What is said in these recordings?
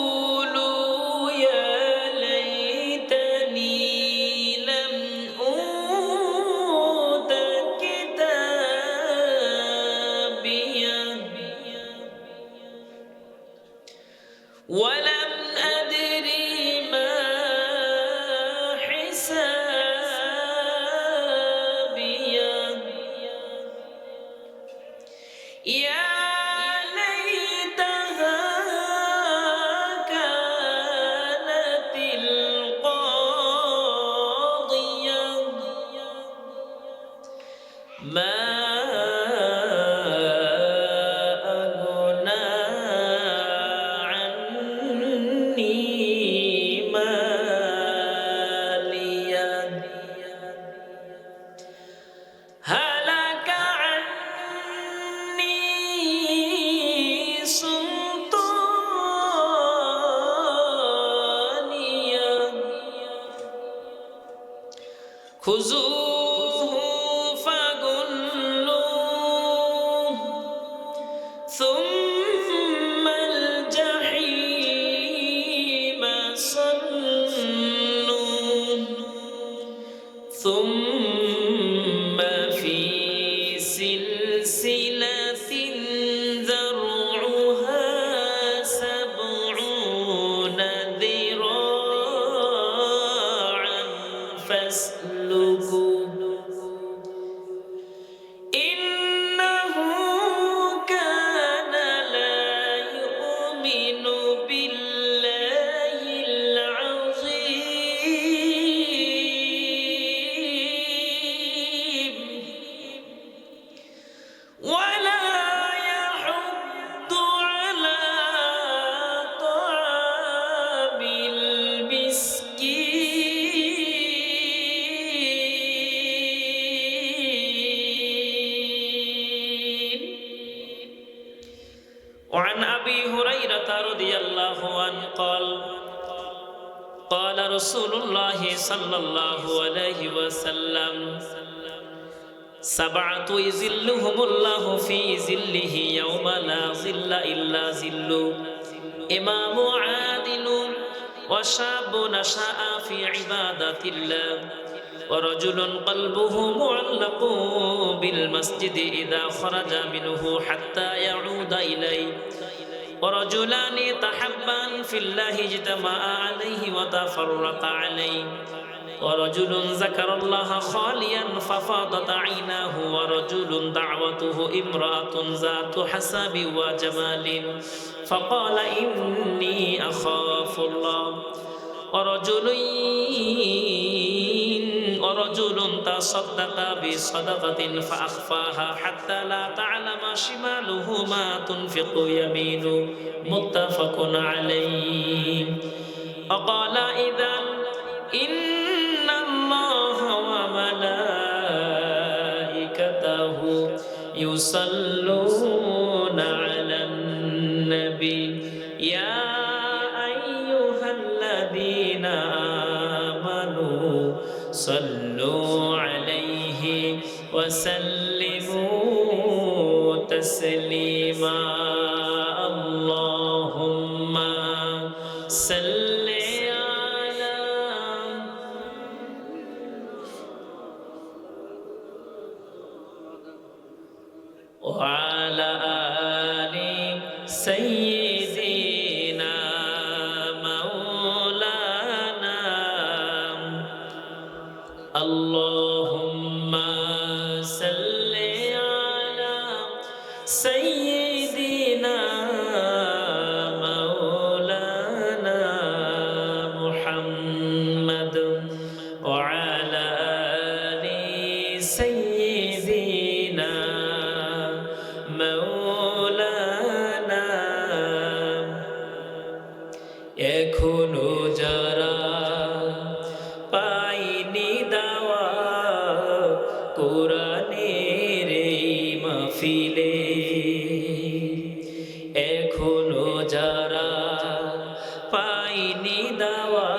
فيقولوا يا ليتني لم أوت كتابيه ولم أدر ما حسابيه يا ليتها كانت القاضية ما أغنى عني ماليه هلك عني سلطانيه خذوه فغلوه ثم الجحيم صلوه ثم في سلسلة ذرعها 70 ذراعا فاسلكوه إنه كان لا يؤمن بالله العظيم ولا يحض على طعام المسكين وعن أبي هريرة رضي الله عنه قال قال رسول الله صلى الله عليه وسلم 7 يظلهم الله في ظله يوم لا ظل إلا ظله إمام عادل وشاب نشأ في عبادة الله ورجل قلبه معلق بالمسجد إذا خرج منه حتى يعود إليه ورجلان تحبا في الله اجتمعا عليه وتفرقا عليه ورجل ذكر الله خاليا ففاضت عيناه ورجل دعوته امرأة ذات حسب وجمال فقال إني أخاف الله ورجل تصدق بصدقة فأخفاها حتى لا تعلم شماله ما تنفق يمينه متفق عليه وقال إذن إن الله وملائكته يصلون على النبي يا أيها الذين آمنوا صلوا عليه وسلموا تسليما اللهم صل وعلى آل سيدنا مولانا اللهم صل على سيدنا مولانا محمد وعلى آل سيدنا مولانا এখনো যারা পাইনি দাওয়া কোরআনের এই মাহফিলে এখনো যারা পাইনি দাওয়া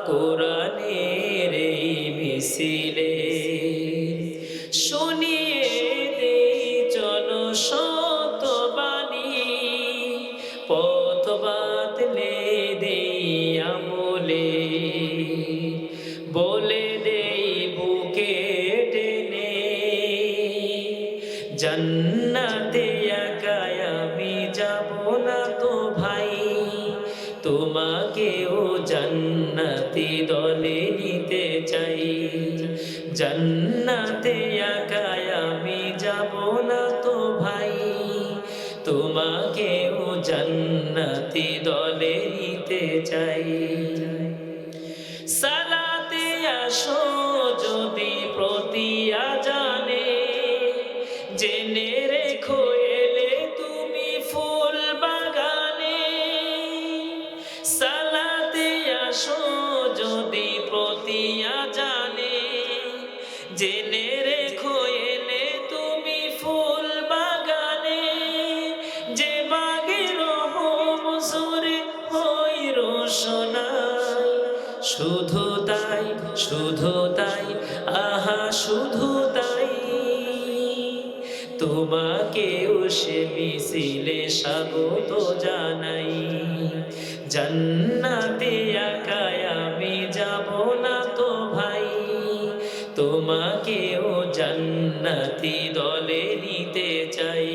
কোরআনের এই মিছিলে শুনিয়ে দে চলো শতবাণী না তো ভাই, তোমাকেও জান্নাতি দলে নিতে চাই। জান্নাতে একাই আমি যাব না তো ভাই, তোমাকেও জান্নাতি দলে নিতে চাই। সালাতে আসো যদি প্রতি আজানে, জেনে রেখো এলে তুমি ফুল বাগানে। সালাতে আসো যদি প্রতি আজানে, জেনে রেখো এলে তুমি ফুল বাগানে। যে বাগের রহম সুরে হই রোশনাই, শুধু তাই, শুধু তাই, আহা শুধু তাই, তোমাকেও সে মিছিলে স্বাগত জানাই। জান্নাতে একাই আমি যাব না তো ভাই, তোমাকেও জান্নাতি দলে নিতে চাই।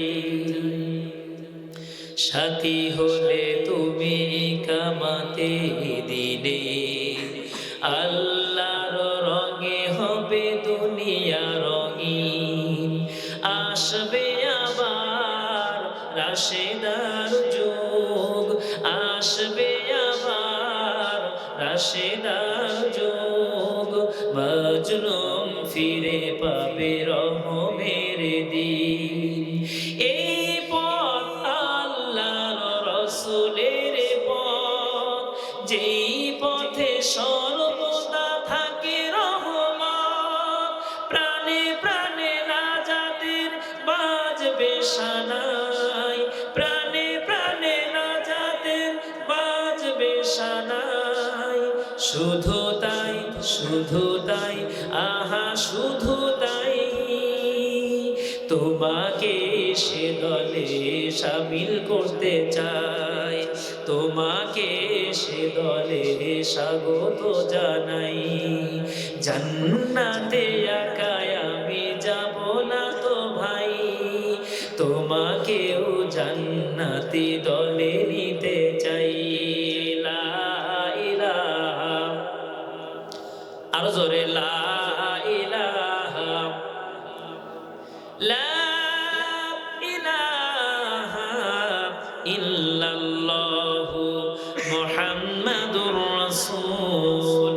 সাথী হলে তুমি কামাতে দিনে, আল্লাহর রঙে হবে দুনিয়া রঙিন। আসবে আবার রাশেদার যুগ, আসবে আবার রাশেদার যুগ। মাজলুম ফিরে পাবে রহমের দিন। এই পথ আল্লাহর রাসূলের পথ, যেই পথে সর্বদা থাকে রহমত। প্রাণে প্রাণে নাজাতের বাজবে শানাই, প্রাণে প্রাণে নাজাতের বাজবে শানাই। শুধু তাই, শুধু তাই, আহা শুধু তাই, তোমাকে সে দলে শামিল করতে চাই। তোমাকে সে দলে স্বাগত জানাই। জান্নাতে একাই আমি যাব না তো ভাই, তোমাকেও জান্নাতি দলে নিতে চাই। লা ইলাহা, আরো জোরে লা ইলাহা, লা ইলাহা ইল্লাল্লাহু মুহাম্মাদুর রাসূলুল্লাহ।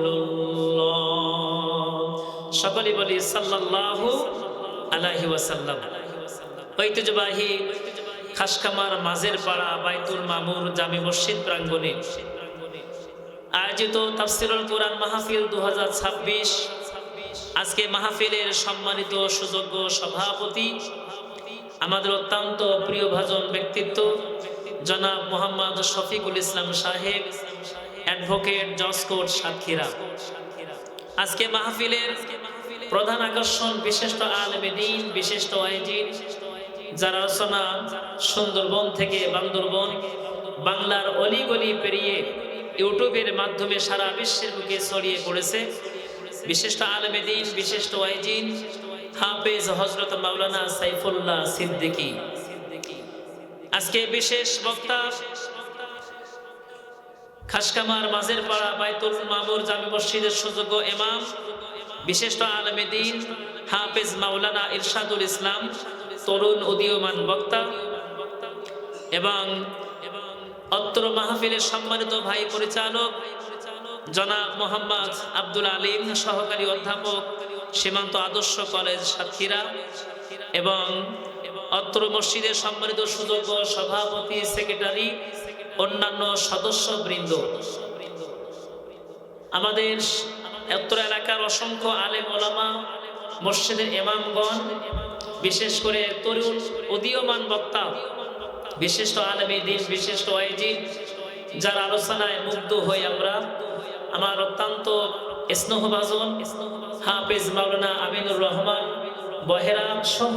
সকলে বলি সাল্লাল্লাহু আলাইহি ওয়াসাল্লাম। ঐতিহ্যবাহী খাসকামার মাঝের পাড়া বাইতুল মামুর জামে মসজিদ প্রাঙ্গণে আয়োজিত তাফসীরুল কোরআন মাহফিল 2026। আজকে মাহফিলের সম্মানিত সুযোগ্য সভাপতি, আমাদের অত্যন্ত প্রিয়ভাজন ব্যক্তিত্ব জনাব মোহাম্মদ শফিকুল ইসলাম সাহেব, অ্যাডভোকেট, জজ কোর্ট, সাতক্ষীরা। আজকে মাহফিলের প্রধান আকর্ষণ বিশিষ্ট আলেমে দ্বীন, বিশিষ্ট ওয়াইজিন, যার রচনা সুন্দরবন থেকে বান্দরবন, বাংলার অলিগলি পেরিয়ে ইউটিউবের মাধ্যমে সারা বিশ্বের বুকে ছড়িয়ে পড়েছে। বিশিষ্ট আলেমে দ্বীন, বিশিষ্ট ওয়াইজিন, হাফেজ হযরত মাওলানা সাইফুল্লাহ সিদ্দিকী। আজকে বিশেষ বক্তা খাসকামার মাঝের পাড়া বাইতুল মামুর জামে মসজিদের সুযোগ্য ইমাম, বিশিষ্ট আলেমে দ্বীন, হাফেজ মাওলানা ইরশাদুল ইসলাম, তরুণ উদীয়মান বক্তা, এবং অত্র মাহফিলের সম্মানিত ভাই পরিচালক জনাব মোহাম্মদ আব্দুল আলিম, সহকারী অধ্যাপক, সীমান্ত আদর্শ কলেজ, সাতক্ষীরা, এবং অত্র মসজিদের সম্মানিত সুযোগ্য সভাপতি, সেক্রেটারি, অন্যান্য সদস্যবৃন্দ, আমাদের অত্র এলাকার অসংখ্য আলেম ওলামা, মসজিদের ইমামগণ, বিশেষ করে তরুণ উদীয়মান বক্তা, বিশিষ্ট আলেমে দ্বীন, বিশিষ্ট ওয়াইজিন, যার আলোচনায় মুগ্ধ হই আমরা। আমার অত্যন্ত স্নেহভাজন হাফেজ মাওলানা আমিনুর রহমান বহেরা সহ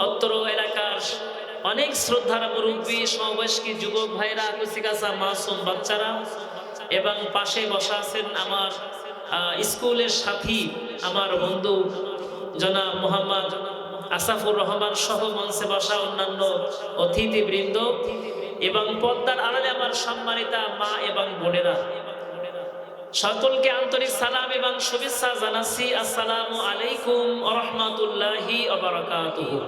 অত্র এলাকার অনেক শ্রদ্ধার মুরব্বী, সমবয়স্ক যুবক ভাইরা, কুচিকাচা মাসুম বাচ্চারা, এবং পাশে বসা আছেন আমার স্কুলের সাথী, আমার বন্ধু জনাব মোহাম্মদ আসাফুর রহমান সহ মঞ্চে বসা অন্যান্য অতিথিবৃন্দ, এবং পর্দার আড়ালে আমার সম্মানিতা মা এবং বোনেরা, সকলকে আন্তরিক সালাম এবং শুভেচ্ছা জানাচ্ছি। আসসালামু আলাইকুম ওয়া রাহমাতুল্লাহি ওয়া বারাকাতুহু।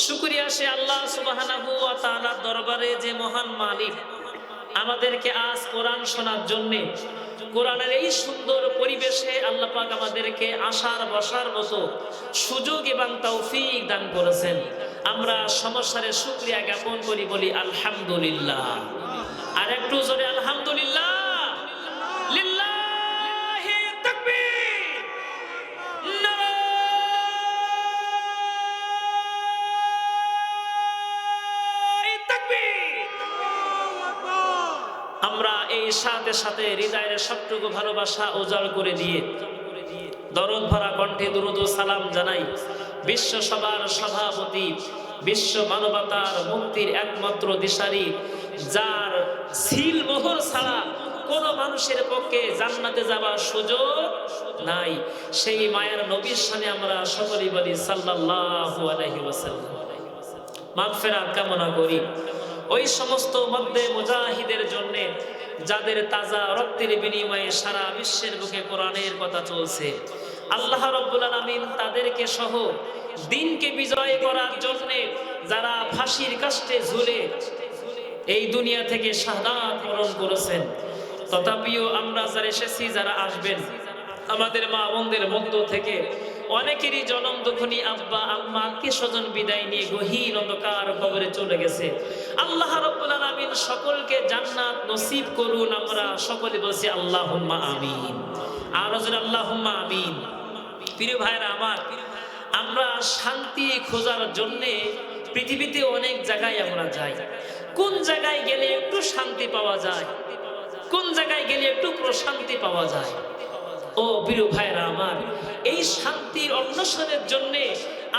শুকরিয়া সে আল্লাহ সুবহানাহু ওয়া তাআলার দরবারে যে মহান মালিক আমাদেরকে আজ কোরআন শোনার জন্য কোরআনের এই সুন্দর পরিবেশে আল্লাহ পাক আমাদেরকে আসার বসার মতো সুযোগ এবং তৌফিক দান করেছেন। আমরা সমস্যারে শুকরিয়া জ্ঞাপন করি, বলি আলহামদুলিল্লাহ। আর একটু জোরে আলহামদুলিল্লাহ। লিল্লাহি তাকবীর, নারায়ে তাকবীর। আমরা এই সাথে সাথে হৃদয়ের সবটুকু ভালোবাসা উজাড় করে দিয়ে দরদ ভরা কণ্ঠে দুরূদ ও সালাম জানাই বিশ্ব সভার সভাপতি, বিশ্ব মানবতার মুক্তির একমাত্র দিশারি, যার সিল মোহর ছাড়া কোন মানুষের পক্ষে জান্নাতে যাবার সুযোগ নাই, সেই মায়ের নবীর সামনে আমরা সকলেই বলি সাল্লাল্লাহু আলাইহি ওয়াসাল্লাম। মাগফিরাত কামনা করি ওই সমস্ত মধ্যে মুজাহিদের জন্য যাদের তাজা রক্তের বিনিময়ে সারা বিশ্বের বুকে কোরআনের কথা চলছে। আল্লাহ রাব্বুল আলামিন তাদেরকে সহ দিনকে বিজয় করার জন্য যারা ফাঁসির কাষ্টে ঝুলে এই দুনিয়া থেকে শাহাদাত বরণ করেছেন, তথাপিও আমরা যারা এসেছি, যারা আসবেন, আমাদের মা বোনদের মধ্য থেকে অনেকেরই জনম দুঃখনী আব্বা আম্মা আত্মীয় স্বজন বিদায় নিয়ে গহীন অন্ধকার কবরে চলে গেছে। আল্লাহ রাব্বুল আলামিন সকলকে জান্নাত নসিব করুন। আমরা সকলে বলছি আল্লাহুম্মা আমিন। আর জোরে আল্লাহুম্মা আমিন। প্রিয় ভাইরা আমার, আমরা শান্তি খোঁজার জন্য পৃথিবীতে অনেক জায়গায় আমরা যাই। কোন জায়গায় গেলে একটু শান্তি পাওয়া যায়, কোন জায়গায় গেলে একটু প্রশান্তি পাওয়া যায়? ও প্রিয় ভাইরা আমার, এই শান্তির অন্বেষণের জন্য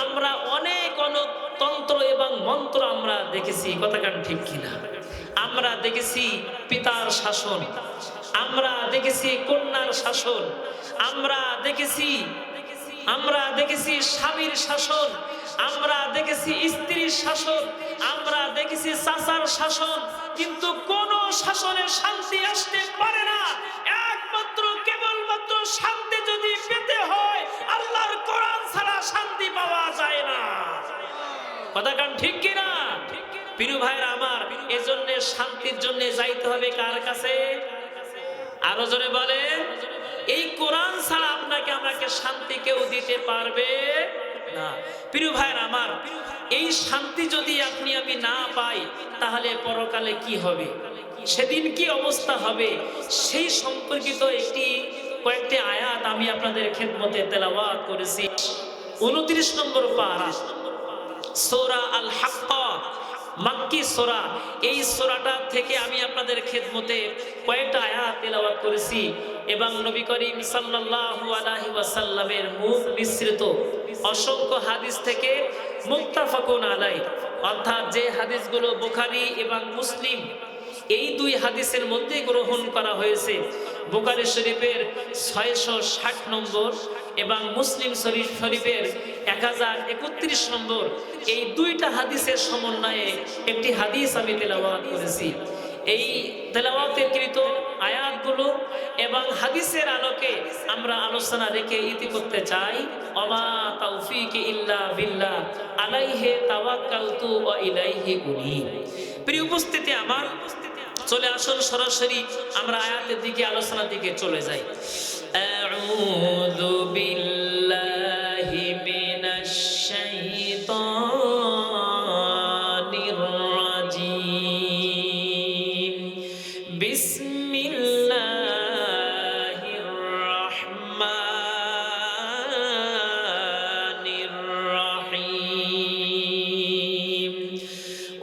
আমরা অনেক তন্ত্র এবং মন্ত্র আমরা দেখেছি, কথা কান ঠিক কিনা? আমরা দেখেছি পিতার শাসন, আমরা দেখেছি কন্যার শাসন, আমরা দেখেছি স্বামীর শাসন, আমরা দেখেছি স্ত্রীর শাসন, আমরা দেখেছি চাচার শাসন, কিন্তু কোন শাসনের শান্তি আসতে পারে না। একমাত্র কেবলমাত্র শান্তি যদি পেতে হয়, আল্লাহর কোরআন ছাড়া শান্তি পাওয়া যায় না। কথা কান ঠিক কিনা? প্রিয় ভাইরা আমার, এজন্য শান্তির জন্য যাইতে হবে কার কাছে? আরো জোরে বলেন। এই কোরআন ছাড়া আপনাকে আমাকে শান্তি কেউ দিতে পারবে না। প্রিয় ভাইরা আমার, এই শান্তি যদি আপনি আমি না পাই, তাহলে পরকালে কি হবে, সেদিন কি অবস্থা হবে, সেই সম্পর্কিত কয়েকটি আয়াত আমি আপনাদের খেদমতে তেলাওয়াত করেছি। 29 নম্বর পারা, সূরা আল হাক্কা, মাক্কি সূরা। এই সূরাটা থেকে আমি আপনাদের খেদমতে কয়েকটা আয়াত তেলাওয়াত করেছি এবং নবী করিম সাল্লাল্লাহু আলাইহি ওয়াসাল্লামের মুখ নিঃসৃত অসংখ্য হাদিস থেকে মুত্তাফাকুন আলাই, অর্থাৎ যে হাদিসগুলো বুখারী এবং মুসলিম এই দুই হাদিসের মধ্যে গ্রহণ করা হয়েছে। বুখারী শরীফের 660 নম্বর এবং মুসলিম শরীফের 1031 নম্বর, এই দুইটা হাদিসের সমন্বয়ে একটি হাদিস আমি তেলাওয়াত করেছি। এই তেলাওয়াতের কৃত আয়াতগুলো এবং হাদিসের আলোকে আমরা আলোচনা রেখে ইতি করতে চাই। ওমা তাওফীকি ইল্লা বিল্লাহ, আলাইহি তাওয়াক্কালতু ওয়া ইলাইহি উনীব। প্রিয় উপস্থিতি আমার, চলে আসুন সরাসরি আমরা আয়াতের দিকে, আলোচনার দিকে চলে যাই। আউযু বিল্লাহি মিনাশ শাইতানির রাজীম। বিসমিল্লাহির রাহমানির রাহিম।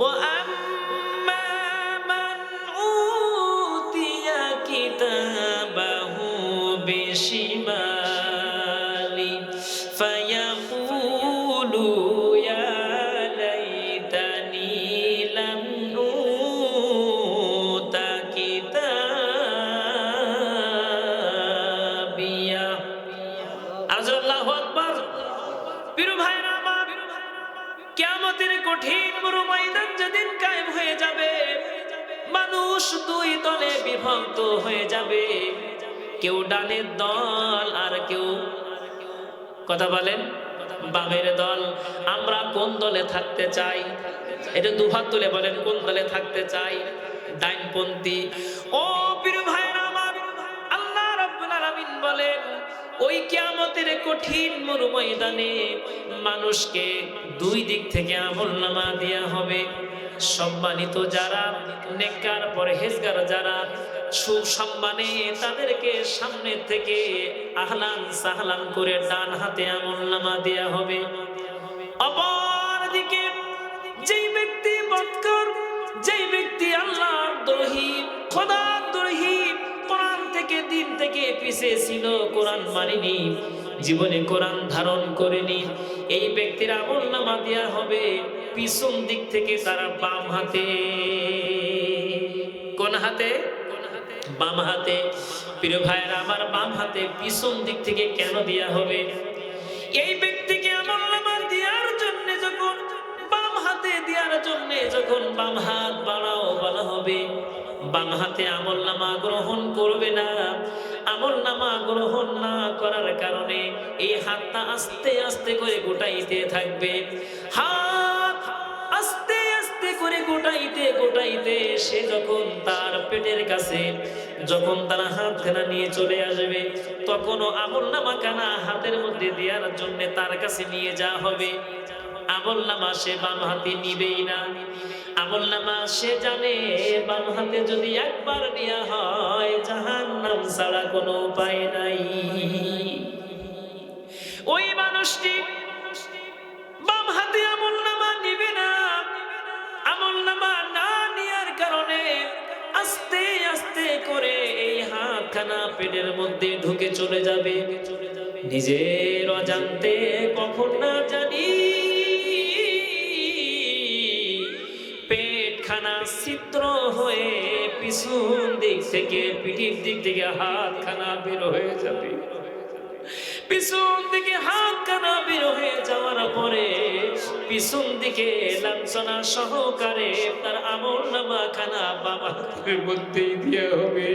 ওয়া كتابه بشمالي فيقول يا ليتني لم أوت كتابيه। الله أكبر। প্রিয় ভাইরা আমার, কিয়ামতের কঠিন বড় ময়দান যদি মানুষ দুই দলে বিভক্ত হয়ে যাবে, কেউ ডানের দল আর কেউ, কথা বলেন, বামের দল। আমরা কোন দলে থাকতে চাই? এটা দুহাত তুলে বলেন, কোন দলে থাকতে চাই? ডাইনপন্থী। ও প্রিয় ভাইরা আমার, আল্লাহ রাব্বুল আলামিন বলেন ওই কিয়ামতের কঠিন মরু ময়দানে মানুষকে দুই দিক থেকে আমলনামা দেয়া হবে। সম্মানিত যারা নেককার পরহেজগার, যারা সুসম্মানে, তাদেরকে সামনে থেকে আহলান সাহলান করে ডান হাতে আমলনামা দেয়া হবে। অপরদিকে যেই ব্যক্তি বদকার, যেই ব্যক্তি আল্লাহর দ্রোহী, খোদার দ্রোহী, কোরআন থেকে দিন থেকে পিছিয়ে ছিল, কোরআন মানেনি, জীবনে কোরআন ধারণ করেনি, এই ব্যক্তির আমলনামা দেয়া হবে পিছন দিক থেকে, তারা বাম হাতে। কোন হাতে? বাম হাতে। প্রিয় ভাইরা আমার, বাম হাতে পিছন দিক থেকে কেন দেয়া হবে? এই ব্যক্তিকে আমলনামা দেওয়ার জন্য যখন বাম হাতে দেওয়ার জন্য যখন বাম হাত বাড়াও বলা হবে, বাম হাতে আমলনামা গ্রহণ করবে না। আমলনামা গ্রহণ না করার কারণে এই হাতটা আস্তে আস্তে করে গোটাইতে থাকবে। হাত আস্তে আস্তে করে গোটাইতে গোটাইতে সে যখন তার পেটের কাছে যখন তারা হাতখানা নিয়ে চলে আসবে, তখনও আমলনামা খানা হাতের মধ্যে দেওয়ার জন্য তার কাছে নিয়ে যাওয়া হবে। আমলনামা সে বাম হাতে নিবেই না। আমলনামা সে জানে বাম হাতে যদি একবার নেওয়া হয় জাহান্নাম ছাড়া কোনো উপায় নাই। ওই মানুষটি বাম হাতে আমলনামা নিবে না। আমলনামা না নেওয়ার কারণে আস্তে আস্তে করে এই হাতখানা পেটের মধ্যে ঢুকে চলে যাবে, নিজের অজান্তে, কখন না জানি পেটখানা ছিদ্র হয়ে পিছন দিক থেকে, পিঠের দিক থেকে হাতখানা বের হয়ে যাবে। পিছন দিকে হাতখানা বের হয়ে যাওয়ার পরে পিছন দিকে লাঞ্ছনা সহকারে তার আমলনামা খানা বাম হাতের মধ্যে দিয়ে হবে।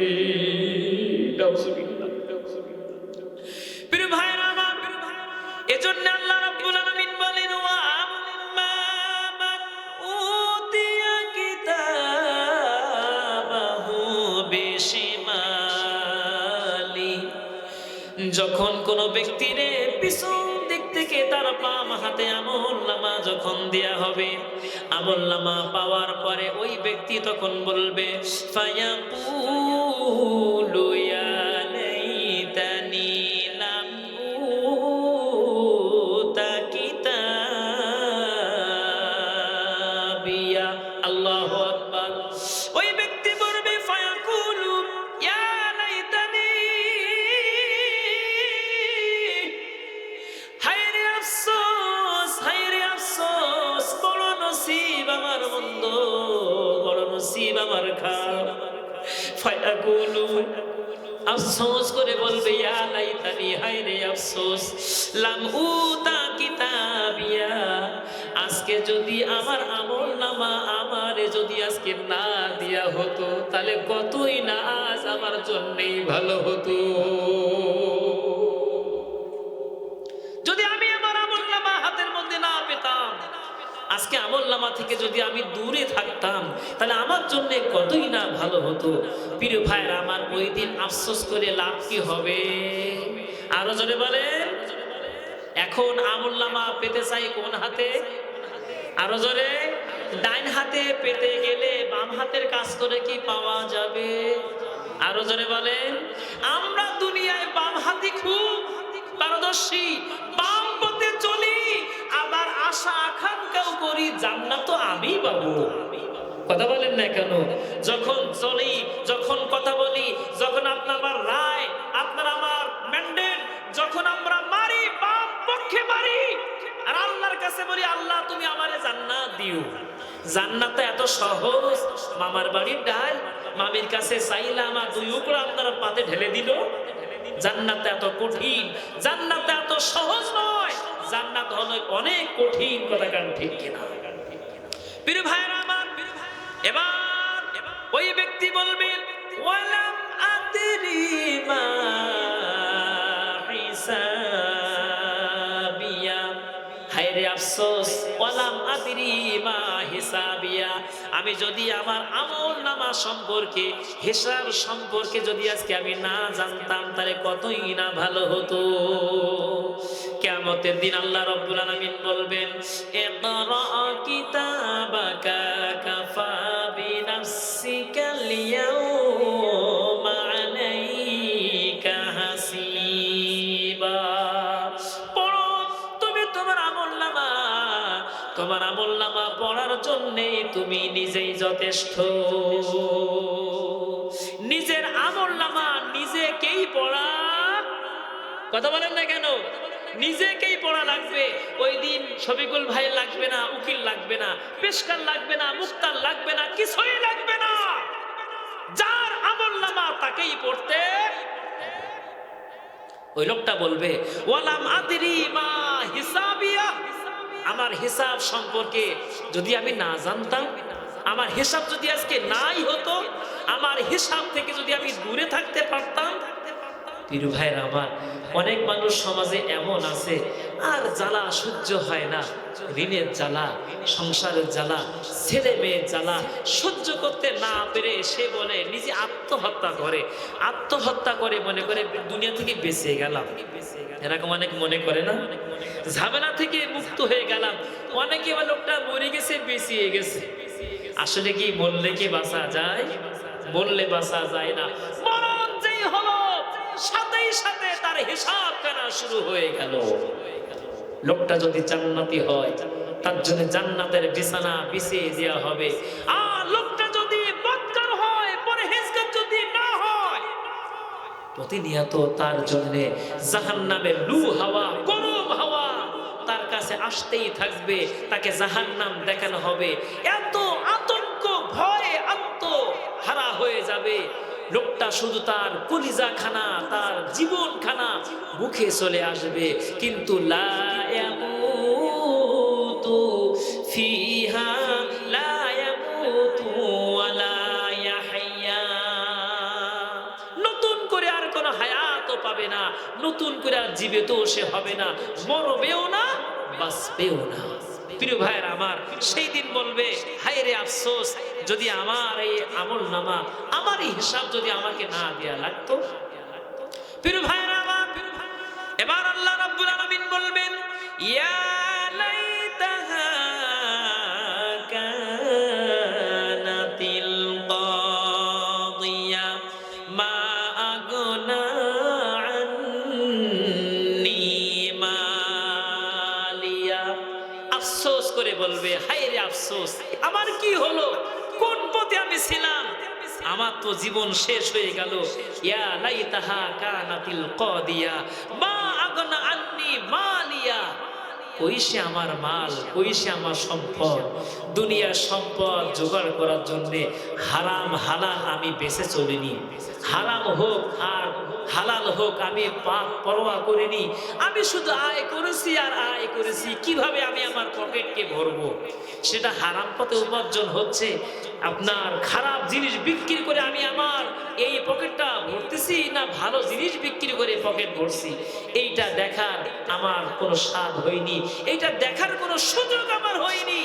প্রিয় ভাইরা আমার, এজন্য আল্লাহ রাব্বুল আলামিন বলেন ওয়া আম্মা মান উতিয়া কিতাবাহু বিশিমালি। যখন কোন ব্যক্তির পিছন দিক থেকে তার বাম হাতে আমলনামা যখন দেয়া হবে, আমলনামা পাওয়ার পরে ওই ব্যক্তি তখন বলবে ফায়াকুলু ইয়া লাইতানি লাম উতা কিতাবিয়া। আল্লাহু আকবার। ওই ব্যক্তি বলবে ফায়াকুলু ইয়া লাইতানি, হায়রে আফসোস, হায়রে আফসোস, বড় নসিব আমার মন্দ, বড় নসিব আমার খারাপ। ফায়াকুলু, আফসোস করে বলবে ইয়া লাইতানি, হায়রে আফসোস, লাম উতা কিতাবিয়া, আজকে যদি আমার আমলনামা আমারে যদি আজকে না দেয়া হতো তাহলে কতই না আজ আমার জন্যই ভালো হতো। যদি আমি আমার আমলনামা হাতের মধ্যে না পেতাম, আজকে আমলনামা থেকে যদি আমি দূরে থাকতাম তাহলে আমার জন্য কতই না ভালো হতো। প্রিয় ভাইরা আমার, ওই দিন আফসোস করে লাভ কি হবে? আরো জোরে বলেন। এখন আমলনামা পেতে চাই কোন হাতে? আরো জোরে। ডাইন হাতে পেতে গেলে বাম হাতের কাজ করে কি পাওয়া যাবে? আরো জোরে বলেন। আমরা দুনিয়ায় বাম হাতি খুব পারদর্শী, বাম পথে চলি, আবার আশা আকাঙ্ক্ষাও করি জান্নাত তো আমি পাবো। কথা বলেন না কেন? যখন চলি, যখন কথা বলি, যখন আপনার রায়, আপনার আমার ম্যান্ডেট যখন আমরা মারি, বাম পক্ষে মারি, আর আল্লাহর কাছে বলি আল্লাহ তুমি আমারে জান্নাত দিও। জান্নাত এত সহজ? মামার বাড়ির ডাল মামির কাছে চাইলাম আর দুই উকড়া আপনার পাতে ঢেলে দিল। জান্নাত এত কঠিন, জান্নাত এত সহজ নয়, জান্নাত হলো অনেক কঠিন। কথা কান ঠিক কিনা? প্রিয় ভাইরা আমার, এবার ওই ব্যক্তি বলবেন ওয়ালাম আদরি মা হিসাবিয়া, হায় রে আফসোস, ওয়ালাম আদরি মা হিসাবিয়া, আমি যদি আমার আমল নামা সম্পর্কে, হিসাব সম্পর্কে যদি আজকে আমি না জানতাম তাহলে কতই না ভালো হতো। কিয়ামতের দিন আল্লাহ রাব্বুল আলামিন বলবেন ইকরা কিতাবাকা কাফা বিনাফসিকাল ইয়াউমা আলাইকা হাসিবা, পড়ো তুমি তোমার আমলনামা, তোমার আমলনামা পড়ার জন্য তুমি নিজেই যথেষ্ট। নিজের আমলনামা নিজেকেই পড়া, কথা বলেন না কেন? নিজেকেই পড়া লাগবে। ওই দিন শফিকুল ভাই লাগবে না, উকিল লাগবে না, পেশকার লাগবে না, মুক্তার লাগবে না, কিছুই লাগবে না। যার আমলনামা তাকেই পড়তে। ওই লোকটা বলবে ওয়ালাম আদরি মা হিসাবিয়া, আমার হিসাব সম্পর্কে যদি আমি না জানতাম, আমার হিসাব যদি আজকে নাই হতো, আমার হিসাব থেকে যদি আমি দূরে থাকতে পারতাম। প্রিয় ভাইরা আমার, অনেক মানুষ সমাজে এমন আছে আর জ্বালা সহ্য হয় না, ঋণের জ্বালা, সংসারের জ্বালা, ছেলে মেয়ের জ্বালা সহ্য করতে না পেরে সে বলে নিজে আত্মহত্যা করে। আত্মহত্যা করে মনে করে দুনিয়া থেকে বেঁচে গেলাম, এরকম অনেক মনে করে না, ঝামেলা থেকে মুক্ত হয়ে গেলাম। অনেকে বলে লোকটা মরে গেছে, বেঁচিয়ে গেছে। আসলে কি মরলে কি বাঁচা যায়? বললে বাঁচা যায় না। মরণ যেই হলো সাথেই সাথে তার হিসাব কেনা শুরু হয়ে গেল। লোকটা যদি জান্নাতি হয় তার জন্য জান্নাতের বিছানা বিছিয়ে দেওয়া হবে। আর লোকটা যদি বদকার হয়, পরহেজগার যদি না হয়, প্রতিনিয়ত তার জন্য জাহান্নামের লু হাওয়া, গরম হাওয়া তার কাছে আসতেই থাকবে। তাকে জাহান্নাম দেখানো হবে। এত আতঙ্ক, ভয়, আত্মহারা হয়ে যাবে। লোকটা শুধু তার কলিজা খানা, তার জীবন খানা মুখে চলে আসবে, কিন্তু লা ইয়ামুতু ফিহা লা ইয়ামুতু ওয়ালা ইয়াহইয়া, নতুন করে আর কোনো হায়াতও পাবে না, নতুন করে আর জীবিত সে হবে না, মরবেও না, বাঁচবেও না। প্রিয় ভাইয়েরা আমার, সেই দিন বলবে হায় রে আফসোস, যদি আমার এই আমলনামা, আমার এই হিসাব যদি আমাকে না দেয়া লাগতো। প্রিয় ভাইয়েরা আমার, এবার আল্লাহ রাব্বুল আলামিন বলবেন ইয়া লাইতাহা কানাতিল কাদিয়া মা আগনা আন্নি মালিয়া, আফসোস করে বলবে হায় রে আফসোস, আমার কি হলো, কোন পথে আমি ছিলাম, আমার তো জীবন শেষ হয়ে গেল। ইয়া লাইতাহা কানাতিল কাদিয়া মা আগনা আন্নি মালিয়া, কইসে আমার মাল, কইসে আমার সম্পদ। দুনিয়ার সম্পদ জোগাড় করার জন্য হারাম হালাল আমি বেঁচে চলিনি। হারাম হোক আর হালাল হোক আমি পাপ পরোয়া করিনি। আমি শুধু আয় করেছি আর আয় করেছি। কিভাবে আমি আমার পকেটকে ভরবো? সেটা হারাম পথে উপার্জন হচ্ছে। আপনার খারাপ জিনিস বিক্রি করে আমি আমার এই পকেটটা ভরতেছি, না ভালো জিনিস বিক্রি করে পকেট ভরছি, এইটা দেখার আমার কোনো স্বাদ হয়নি, এইটা দেখার কোনো সুযোগ আমার হয়নি।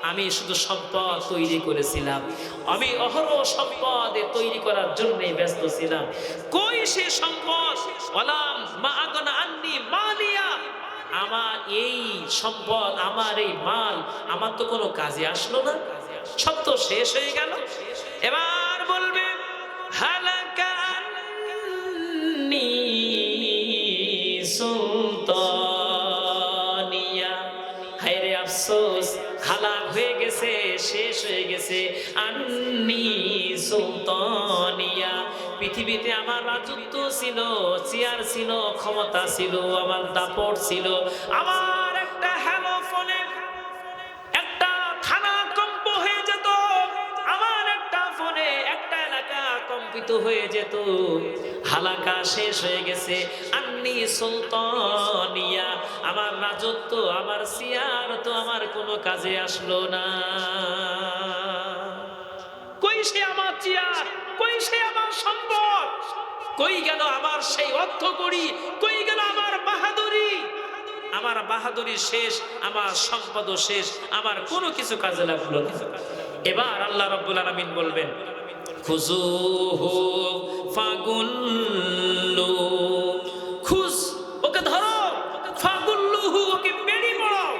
আমি শুধু সম্পদ তৈরি করেছিলাম, আমি অহরহ সম্পদ তৈরি করার জন্যই ব্যস্ত ছিলাম। কই সে সম্পদ? ওয়ালাম মা আগনা আন্নি মালিয়া, আমার এই সম্পদ, আমার এই মাল আমার তো কোনো কাজে আসলো না, সব তো শেষ হয়ে গেল। এবার বলবে হালাকা আন্নি সুলতানিয়া, হায় রে আফসোস, হালাক হয়ে গেছে, শেষ হয়ে গেছে। আন্নি সুলতানিয়া, পৃথিবীতে আমার রাজত্ব ছিল, চেয়ার ছিল, ক্ষমতা ছিল, আমার দাপট ছিল, আমার একটা হ্যালো ফোনে একটা থানা কম্প হয়ে যেত, আমার একটা ফোনে একটা এলাকা কম্পিত হয়ে যেত। হালাকা শেষ হয়ে গেছে। আন্নি সুলতানিয়া, আমার রাজত্ব, আমার চেয়ার তো আমার কোনো কাজে আসলো না। কই সে আমার কই গেল আমার সেই অর্থ করি, কই গেল আমার বাহাদুরি? আমার বাহাদুরি শেষ, আমার সম্পদ শেষ, আমার কোনো কিছু কাজে লাগলো না। এবার আল্লাহ রাব্বুল আলামিন বলবেন, খুযুহু ফাগুল্লু, খুজ, ওকে ধরো, ফাগুল্লুহু, ওকে বেড়ি পড়াও।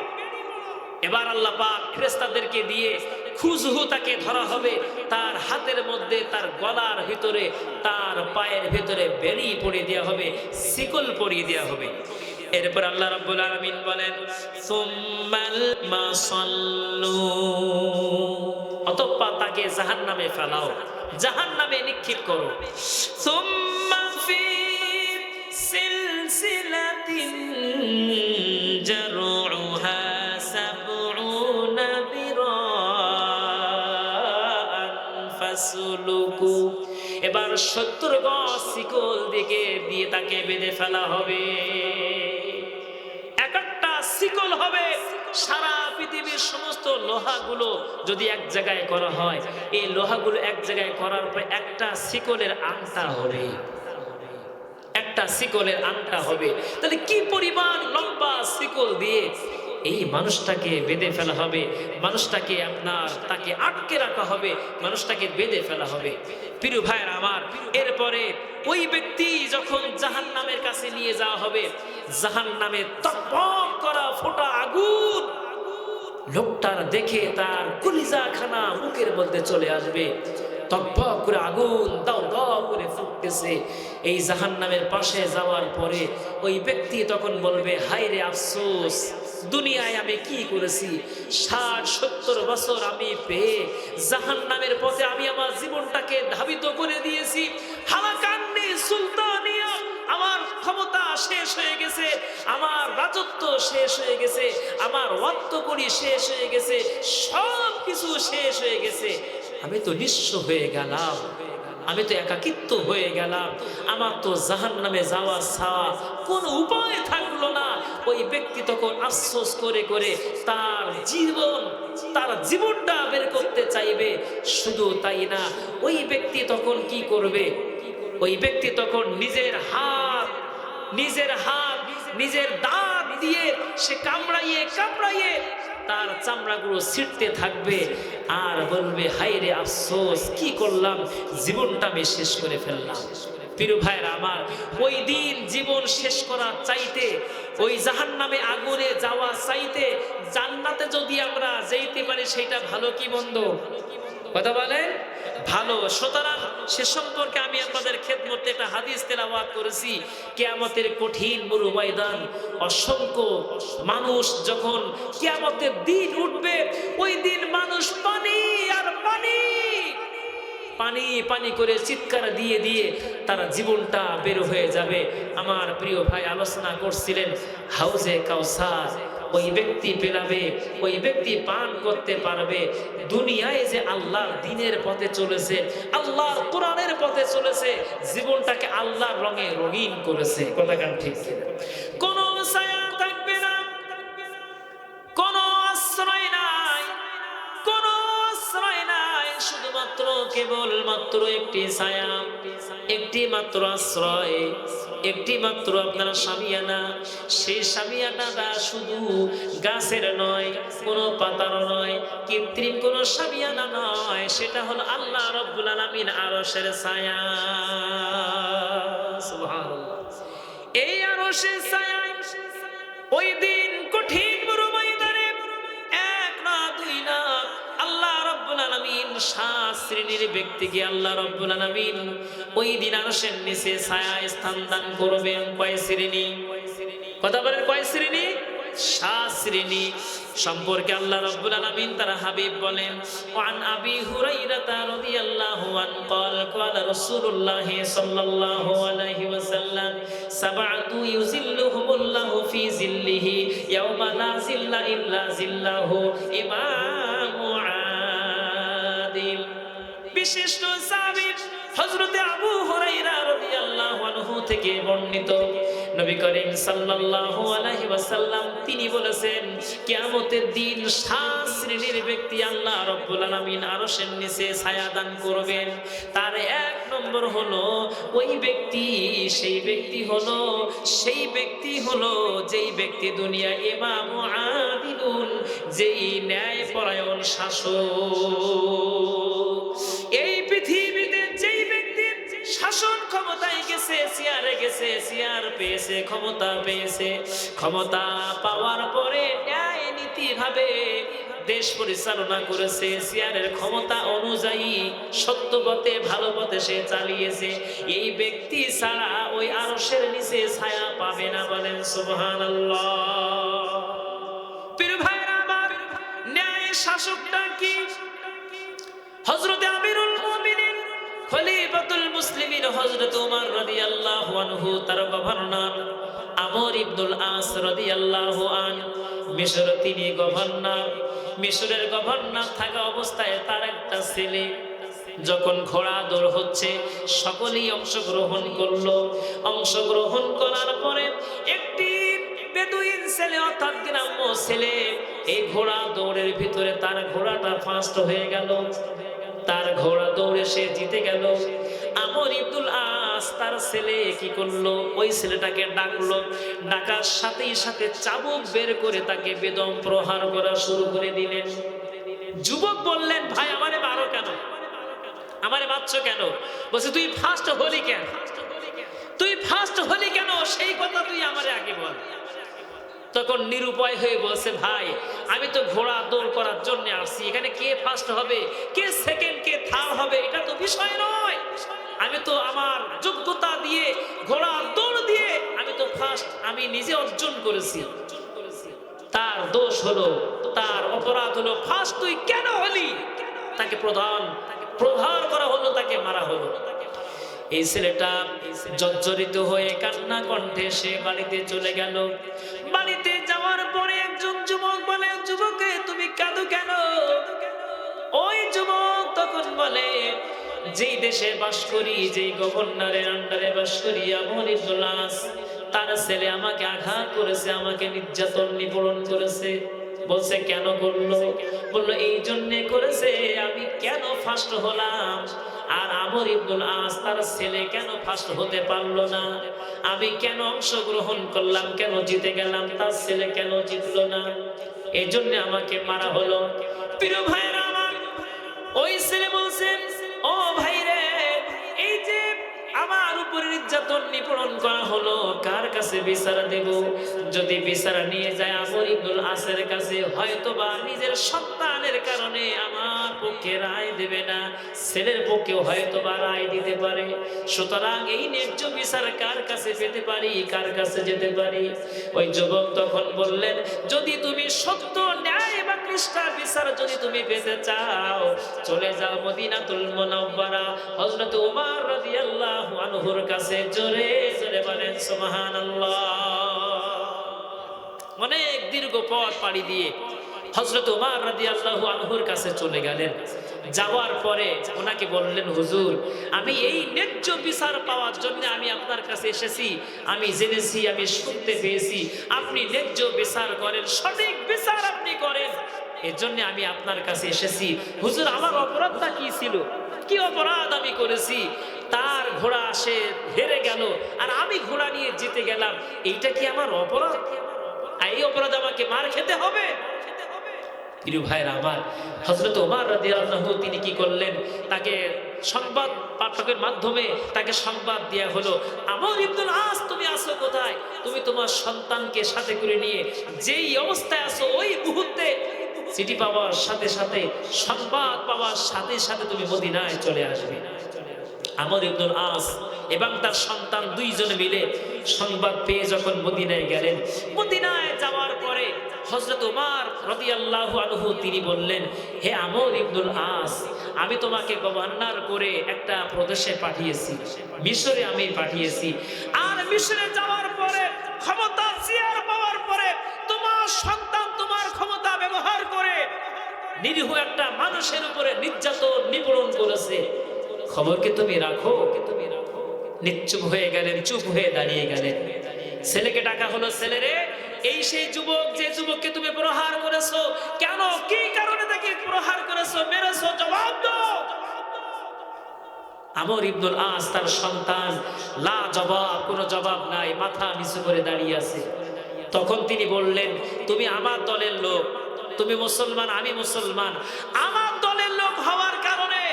এবার আল্লাহ পাক ফেরেশতাদেরকে দিয়ে খুজহু, তাকে ধরা হবে, তার হাতের মধ্যে, তার গলার ভিতরে, তার পায়ের ভিতরে বেড়ি পরিয়ে দেওয়া হবে, শিকল পরিয়ে দেওয়া হবে। এরপর আল্লাহ রাব্বুল আলামিন বলেন, সুম্মাল মাসাল্লু, অতঃপর তাকে জাহান্নামে ফেলাও, জাহান্নামে নিক্ষেপ করো। সুম্মা ফি সিলসিলাতিন জারউহা সাবউনা যিরাআন ফাসলুকু, এবার 70 গজ শিকল দিয়ে তাকে বেঁধে ফেলা হবে। একটা শিকল হবে, সারা পৃথিবীর সমস্ত লোহাগুলো যদি এক জায়গায় করা হয়, এই লোহাগুলো এক জায়গায় করার পর একটা শিকলের আংটা হবে, একটা শিকলের আংটা হবে। তাহলে কি পরিমাণ লম্বা শিকল দিয়ে এই মানুষটাকে বেঁধে ফেলা হবে, মানুষটাকে তাকে আটকে রাখা হবে, মানুষটাকে বেঁধে ফেলা হবে। প্রিয় ভাইরা আমার, এরপরে ওই ব্যক্তি যখন জাহান্নামের কাছে নিয়ে যাওয়া হবে, জাহান্নামে টকবক করা ফোঁটা আগুন, লোকটার দেখে তার কলিজাখানা মুখের মধ্যে চলে আসবে। টকবক করে আগুন দাও দাও করে ফুটতেছে। এই জাহান্নামের পাশে যাওয়ার পরে ওই ব্যক্তি তখন বলবে, হায় রে আফসোস, দুনিয়ায় আমি কি করেছি, 60-70 বছর আমি পেয়ে জাহান্নামের পথে আমি আমার জীবনটাকে ধাবিত করে দিয়েছি। হালাকান্নি সুলতানিয়া, আমার ক্ষমতা শেষ হয়ে গেছে, আমার রাজত্ব শেষ হয়ে গেছে, আমার অর্থকড়ি শেষ হয়ে গেছে, সব কিছু শেষ হয়ে গেছে। আমি তো নিঃস্ব হয়ে গেলাম, আমি তো একাকিত্ব হয়ে গেলাম, আমার তো জাহান্নামে যাওয়া ছাড়া কোনো উপায় থাকলো না। ওই ব্যক্তি তখন আফসোস করে করে তার জীবনটা বের করতে চাইবে। শুধু তাই না, ওই ব্যক্তি তখন কি করবে? ওই ব্যক্তি তখন নিজের হাত নিজের দাঁত দিয়ে সে কামড়াইয়ে তার চামড়াগুলো ছিঁড়তে থাকবে আর বলবে, হায় রে আফসোস, কি করলাম, জীবনটা আমি শেষ করে ফেললাম। প্রিয় ভাইরা আমার, ওই দিন জীবন শেষ করা চাইতে, ওই জাহান্নামে আগুনে যাওয়া চাইতে জান্নাতে যদি আমরা যেতে পারি, সেটা ভালো কি মন্দ? কথা বলেন, ভালো। সুতরাং সে সম্পর্কে আমি আপনাদের খেদমতে একটা হাদিস তেলাওয়াত করেছি। কিয়ামতের কঠিন মরু ময়দান, অসংখ্য মানুষ যখন কিয়ামতের দিন উঠবে, ওই দিন মানুষ পানি আর পানি পানি পানি করে চিৎকার দিয়ে দিয়ে তারা জীবনটা বের হয়ে যাবে। আমার প্রিয় ভাই আলোচনা করছিলেন হাউজে কাউসার, ওই ব্যক্তি পেলাবে, ওই ব্যক্তি পান করতে পারবে। দুনিয়ায় যে আল্লাহর দ্বীনের পথে চলেছে, আল্লাহর কোরআনের পথে চলেছে, জীবনটাকে আল্লাহর রঙে রঙিন করেছে। কথা গান ঠিক কিনা? কোনো ছায়া থাকবে না, কোনো আশ্রয় নাই, কোনো আশ্রয় নাই, শুধুমাত্র কেবলমাত্র একটি ছায়া, একটি মাত্র আশ্রয়, একটি মাত্র আপনার শামিয়ানা। সেই শামিয়ানাটা শুধু গাছের নয়, কোনো পাতার নয়, কৃত্রিম কোনো শামিয়ানা নয়, সেটা হলো আল্লাহ রাব্বুল আলামিন আরশের ছায়া। সুবহানাল্লাহ। এই আরশের ছায়ায় ওই দিন কঠিন মরু ময়দানে এক না দুই না আল্লাহ রাব্বুল আলামিন 7 শ্রেণীর ব্যক্তিকে আল্লাহ রাব্বুল আলামিন ওই দিন আরশের নিচে ছায়া স্থান দান করবেন। কয় শ্রেণী? কথা বলেন, কয় শ্রেণী? 7 শ্রেণী সম্পর্কে আল্লাহ রাব্বুল আলামিন তার হাবিব বলেন, ওয়ান আবি হুরায়রা রাদিয়াল্লাহু আনহু قال قال رسول الله صلى الله عليه وسلم سبعة يظلهم الله في ظله يوم لا ظل إلا ظله إمام عادل। বিশিষ্ট সাহাবী হযরত আবু হুরায়রা রাদিয়াল্লাহু আনহু থেকে বর্ণিত, নবী করিম সাল্লাল্লাহু আলাইহি ওয়াসাল্লাম তিনি বলেছেন কিয়ামতের দিন 7 শ্রেণীর ব্যক্তি আল্লাহ রাব্বুল আলামিন আরশের নিচে ছায়া দান করবেন। তার এক নম্বর হলো ওই ব্যক্তি, সেই ব্যক্তি হলো যেই ব্যক্তি দুনিয়া ইমাম আদিলুন, যেই ন্যায়পরায়ণ শাসক। এই পৃথিবীতে যেই ব্যক্তি শাসন ক্ষমতায় গেছে, চেয়ারে গেছে, চেয়ার পেয়েছে, ক্ষমতা পেয়েছে, ক্ষমতা পাওয়ার পরে ন্যায় নীতি ভাবে দেশ পরিচালনা করেছে, চেয়ারের ক্ষমতা অনুযায়ী সত্য পথে ভালো পথে সে চালিয়েছে, এই ব্যক্তি ছাড়া ওই আরশের নিচে ছায়া পাবে না। বলেন সুবহানাল্লাহ। প্রিয় ভাইরা আমার, ন্যায় শাসকটা কি? হযরত আমিরুল মুমিনিন খলিফাতুল মুসলিমিন হযরত ওমর রাদিয়াল্লাহু আনহু, তার গভর্নর আমর ইবনুল আস রাদিয়াল্লাহু আনহু, মিশর তিনি গভর্নর। মিশরের গভর্নর থাকা অবস্থায় তার একটা ছেলে যখন ঘোড়া দৌড় হচ্ছে সকলেই অংশগ্রহণ করলো। অংশগ্রহণ করার পরে একটি বেদুইন ছেলে অর্থাৎ গ্রাম্য ছেলে এই ঘোড়া দৌড়ের ভিতরে তার ঘোড়াটা ফার্স্ট হয়ে গেল, তার ঘোড়া দৌড়ে সে জিতে গেল। আমর ইবনুল আস তার ছেলে কি করলো, ওই ছেলেটাকে ডাকলো, ডাকার সাথেই সাথে চাবুক বের করে তাকে বেদম প্রহার করা শুরু করে দিলেন। যুবক বললেন, ভাই আমারে মারো কেন, আমারে মারছো কেন? বলছে তুই ফার্স্ট হলি কেন, তুই ফার্স্ট হলি কেন, সেই কথা তুই আমারে আগে বল। তখন নিরুপায় হয়ে বলছে, ভাই আমি তো ঘোড়া দৌড় করার জন্য আসছি, এখানে কে ফার্স্ট হবে, কে সেকেন্ড, কে থার্ড হবে এটা তো বিষয় নয়। আমি তো আমার যোগ্যতা দিয়ে ঘোড়া দৌড় দিয়ে আমি তো ফার্স্ট আমি নিজে অর্জন করেছি। তার দোষ হলো, তার অপরাধ হলো, ফার্স্ট তুই কেন হলি? তাকে প্রহার করা হলো, তাকে মারা হলো। এই ছেলেটা জর্জরিত হয়ে কান্না কণ্ঠে সে বাড়িতে চলে গেল। বাড়িতে যাওয়ার পরে একজন যুবক বলে, যুবকে তুমি কাঁদো কেন? ওই যুবক তখন বলে, যেই দেশে বাস করি, যেই গভর্নরের আন্ডারে বাস করি, আমর ইবনুল আস, তার ছেলে আমাকে আঘাত করেছে, আমাকে নির্যাতন নিপীড়ন করেছে। বলছে কেন করলো? বললো এই জন্যে করেছে, আমি কেন ফার্স্ট হলাম আর আমর ইবনুল আস তার ছেলে কেন ফার্স্ট হতে পারলো না? আমি কেন অংশগ্রহণ করলাম, কেন জিতে গেলাম, তার ছেলে কেন জিতলো না? এই জন্য আমাকে মারা হলো। প্রিয় ভাইরা আমার, ওই ছেলে বলছেন, ও ভাই রে, এই যে আমার উপর নির্যাতন নিপীড়ন করা হলো, কার কাছে বিচার দেব? যদি বিচার নিয়ে যায় আমর ইবনুল আসের কাছে, হয়তোবা নিজের সন্তানের কারণে আমার পক্ষে রায় দেবে না, ছেলের পক্ষেও হয়তোবা রায় দিতে পারে। সুতরাং এই ন্যায্য বিচার কার কাছে পেতে পারি, কার কাছে যেতে পারি? ওই যুবক তখন বললেন, যদি তুমি সত্য, ন্যায় এবং নিষ্ঠার বিচার যদি তুমি পেতে চাও, চলে যাও মদিনাতুল মুনাওয়ারা, হযরত ওমর রাদিয়াল্লাহু আনহুর কাছে। জোরে জোরে বলেন সুবহানাল্লাহ। অনেক দীর্ঘ পথ পাড়ি দিয়ে হযরত ওমর রাদিয়াল্লাহু আনহুর কাছে চলে গেলেন। যাওয়ার পরে ওনাকে বললেন, হুজুর আমি এই ন্যায্য বিচার পাওয়ার জন্য আমি আপনার কাছে এসেছি, আমি জেনেছি, আমি শুনতে পেয়েছি আপনি ন্যায্য বিচার করেন, সঠিক বিচার আপনি করেন, এজন্য আমি আপনার কাছে এসেছি। হুজুর আমার অপরাধটা কি ছিল, কি অপরাধ আমি করেছি? তার ঘোড়া সে হেরে গেল আর আমি ঘোড়া নিয়ে জিতে গেলাম, এইটা কি আমার অপরাধ? এই অপরাধ আমাকে মার খেতে হবে? প্রিয় ভাইরা আমার, হযরত ওমর রাদিয়াল্লাহু তিনি কি করলেন, তাকে সংবাদ পাঠকের মাধ্যমে তাকে সংবাদ দেয়া হলো, আমর ইবনুল আস তুমি আছো কোথায়? তুমি তোমার সন্তানকে সাথে করে নিয়ে যেই অবস্থায় আছো ওই মুহূর্তে চিঠি পাওয়ার সাথে সাথে, সংবাদ পাওয়ার সাথে সাথে তুমি মদিনায় চলে আসবে। আমর ইবনুল আস এবং তার সন্তান দুইজনে মিলে সংবাদ পেয়ে যখন মদিনায় গেলেন, মদিনায় যাওয়ার পরে হযরত ওমর রাদিয়াল্লাহু আনহু তিনি বললেন, হে আমর ইবনুল আস, আমি তোমাকে গভর্নর করে একটা প্রদেশে পাঠিয়েছি, মিশরে আমি পাঠিয়েছি। আর মিশরে যাওয়ার পরে ক্ষমতা চেয়ার পাওয়ার পরে তোমার সন্তান তোমার ক্ষমতা ব্যবহার করে নিরীহ একটা মানুষের উপরে নির্যাতন নিপীড়ন করেছে, খবর কি তুমি রাখো? নিশ্চুপ হয়ে গেলেন, চুপ হয়ে দাঁড়িয়ে গেলেন। ছেলেকে ডাকা হলো, ছেলে রে, এই সেই যুবক যে যুবককে তুমি প্রহার করেছো, কেন, কি কারণে তাকে প্রহার করেছো, মেরেছো, জবাব দাও। আমর ইবনুল আস তার সন্তান, লা জবাব, কোনো জবাব নাই, মাথা নিচু করে দাঁড়িয়ে আছে। তখন তিনি বললেন, তুমি আমার দলের লোক, তুমি মুসলমান, আমি মুসলমান, আমার দলের লোক হওয়ার কারণে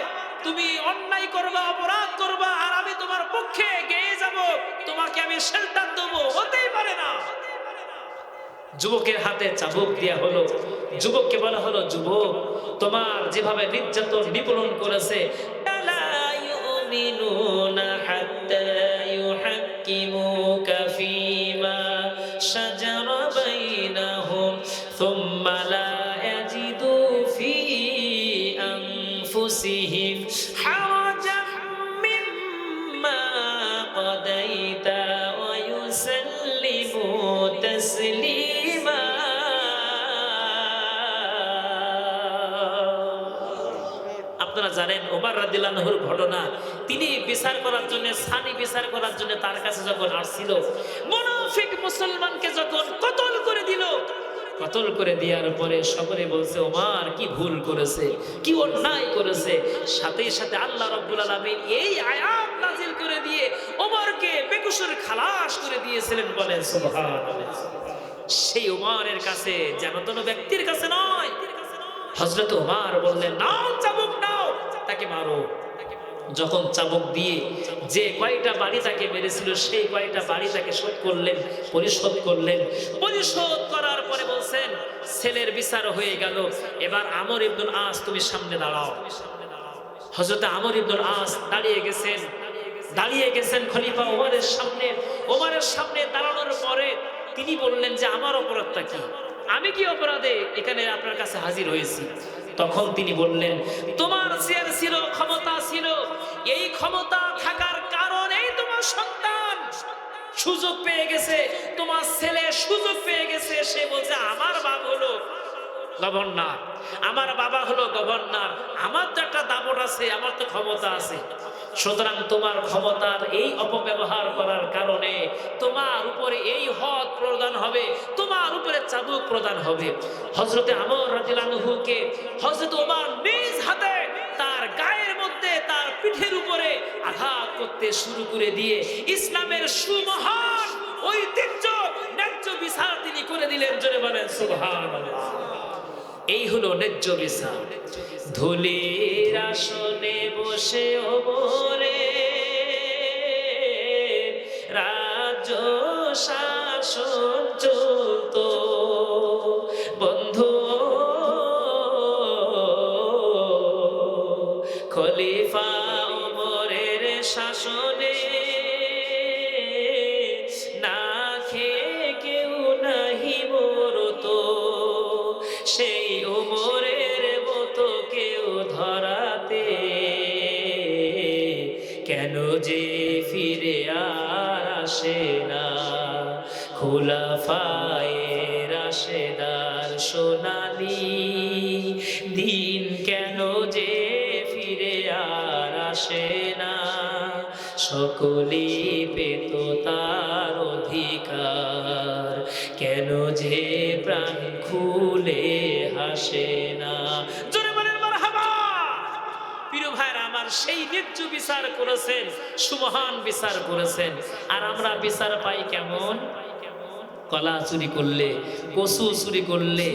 তুমি অন্যায় করবা, অপরাধ করবা, আর আমি তোমার পক্ষে গেয়ে যাব, তোমাকে আমি শেল্টার দেবো, হতেই পারে না। যুবকের হাতে চাবুক দেয়া হলো। যুবককে বলা হলো, যুবক, তোমার যেভাবে নির্যাতন নিপীড়ন করেছে, আপনারা জানেন ওমর রাদিয়াল্লাহু আনহুর ঘটনা। তিনি বিচার করার জন্য, সানি বিচার করার জন্য তার কাছে যখন আসছিল, মুনাফিক মুসলমানকে যখন কতল করে দিল, কতল করে দেওয়ার পরে সকলে বলছে, ওমর কি ভুল করেছে, কি অন্যায় করেছে। সাথে সাথে আল্লাহ রাব্বুল আলামিন এই আয়াত নাজিল করে দিয়ে ওমরকে বেকসুর খালাস করে দিয়েছিলেন, বলেন সুবহানাল্লাহ। সেই ওমরের কাছে, যেন কোনো ব্যক্তির কাছে নয়। হযরত ওমর বললেন, নাও চাবুক নাও, তাকে মারো। যখন চাবুক দিয়ে যে কয়টা বাড়ি তাকে মেরেছিল, সেই কয়টা বাড়ি তাকে শোধ করলেন, পরিশোধ করলেন। পরিশোধ করার পরে বলছেন, ছেলের বিচার হয়ে গেল, এবার আমর ইবনুল আস তুমি সামনে দাঁড়াও। হযরত আমর ইবনুল আস দাঁড়িয়ে গেছেন খলিফা ওমরের সামনে। ওমরের সামনে দাঁড়ানোর পরে তিনি বললেন যে, আমার অপরাধটা কি, আমি কি অপরাধে এখানে আপনার কাছে হাজির হয়েছি? তখন তিনি বললেন, তোমার চেয়ার ছিল, ক্ষমতা ছিল, এই ক্ষমতা থাকার কারণেই তোমার সন্তান সুযোগ পেয়ে গেছে, তোমার ছেলে সুযোগ পেয়ে গেছে। সে বলছে, আমার বাপ হলো গভর্নর, আমার বাবা হলো গভর্নর, আমার তো একটা দাপট আছে, আমার তো ক্ষমতা আছে। সুতরাং তোমার ক্ষমতার এই অপব্যবহার করার কারণে তোমার উপরে এই হক প্রদান হবে, তোমার উপরে চাবুক প্রদান হবে। হযরতে আমর রাদিয়াল্লাহু আনহুকে হযরত ওমর নিজ হাতে তার গায়ের মধ্যে, তার পিঠের উপরে আঘাত করতে শুরু করে দিয়ে ইসলামের সুমহান ঐতিহ্য, ন্যায্য বিচার তিনি করে দিলেন। জোরে বলেন সুবহানাল্লাহ। এই হলো ন্যায্য বিচার। ধুলির আসনে বসে ওমরে রাজ্য শাসন চলতো, বন্ধু খলিফা ওমরের শাসনে না খেয়ে কেউ নাহি মরতো, সেই ওমরের মতো কেউ ধরাতে কেন যে ফিরে আর আসে না, খুলাফায়ে রাশেদার সোনালী দিন কেন যে ফিরে আর আসে না, সকলেই পেত তার অধিকার, কেন যে প্রাণ খুলে হাসে না। জোরে বলেন মারহাবা। প্রিয় ভাইরা আমার, সেই ন্যায্য বিচার করেছেন, সুমহান বিচার করেছেন। আর আমরা বিচার পাই কেমন? কলা চুরি করলে, কচু চুরি করলে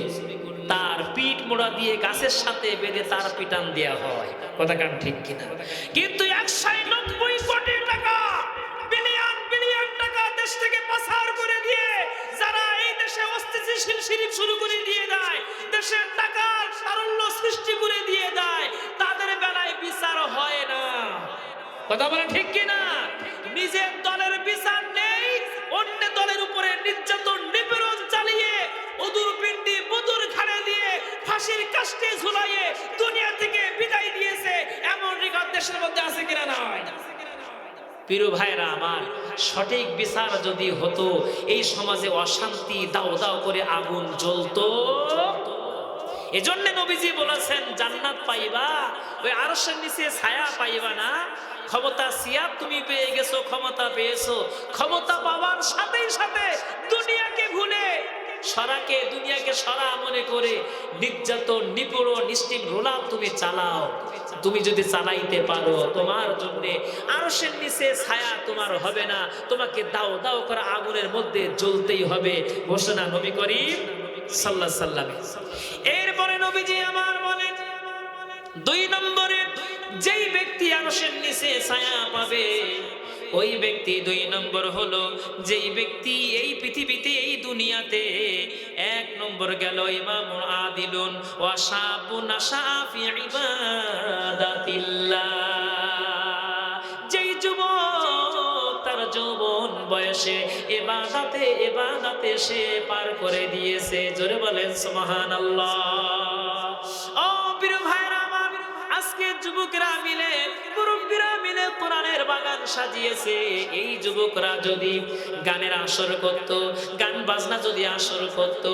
তার পিঠ মোড়া দিয়ে গাছের সাথে বেঁধে তার পিটান দেয়া হয়। কথা কান ঠিক কিনা? কিন্তু 190 কোটি টাকা, বিলিয়ন বিলিয়ন টাকা দেশ থেকে পাচার করে দিয়ে যারা এই দেশে অস্থিতিশীল শিরিক শুরু করে দিয়ে দেয়, দেশের টাকার সারল্য সৃষ্টি করে দিয়ে দেয়, তাদের বেলায় বিচার হয় না। কথা বলে ঠিক কিনা? নিজের দলের বিচার নেই, অন্য দলের উপরে নির্যাতন নিপীড়ন চালিয়ে অদূর পিণ্ডি বদুর ঘাড়ে দিয়ে ফাঁসির কাস্টে ঝুলাইয়ে দুনিয়া থেকে বিদায় দিয়েছে, এমন রেকর্ড দেশের মধ্যে আছে কিনা? নয়। প্রিয় ভাইরা আমার, সঠিক বিচার যদি হতো, এই সমাজে অশান্তি দাও দাও করে আগুন জ্বলতো। এজন্য নবীজি বলেছেন, জান্নাত পাইবা ওই আরশের নিচে ছায়া পাইবা না, ক্ষমতা সিয়ার তুমি পেয়ে গেছো, ক্ষমতা পেয়েছো, ক্ষমতা পাওয়ার সাথে সাথে দুনিয়াকে ভুলে দুনিয়াকে সরা মনে করে নির্যাতন, নিপীড়ন, নিষ্ঠুর রোলাল তুমি চালাও। তুমি যদি চালাইতে পারো, তোমার জন্য আরশের নিচে ছায়া তোমার হবে না, তোমাকে দাও দাও করে আগুনের মধ্যে জ্বলতেই হবে। ঘোষণা নবী করিম সাল্লাল্লাহু আলাইহি সাল্লাম। এরপরে নবীজি আমার বলেন, 2 নম্বরে যেই ব্যক্তি আরশের নিচে ছায়া পাবে, ওই ব্যক্তি 2 নম্বর হলো যেই ব্যক্তি এই পৃথিবীতে, এই দুনিয়াতে 1 নম্বর গেল ইমামুল আদিলুন ওয়া শাবুন নাশা ফি ইবাদাতিল্লাহ। যেই যুবক তার যৌবন বয়সে ইবাদতে সে পার করে দিয়েছে। জোরে বলেন সুবহানাল্লাহ। ও প্রিয় ভাইরা আমার, আজকে যুবকরা মিলে, মুরব্বিরা মিলে কোরআনের বাগান সাজিয়েছে। এই যুবকরা যদি গানের আসর করত, গান বাজনা যদি আসর করত,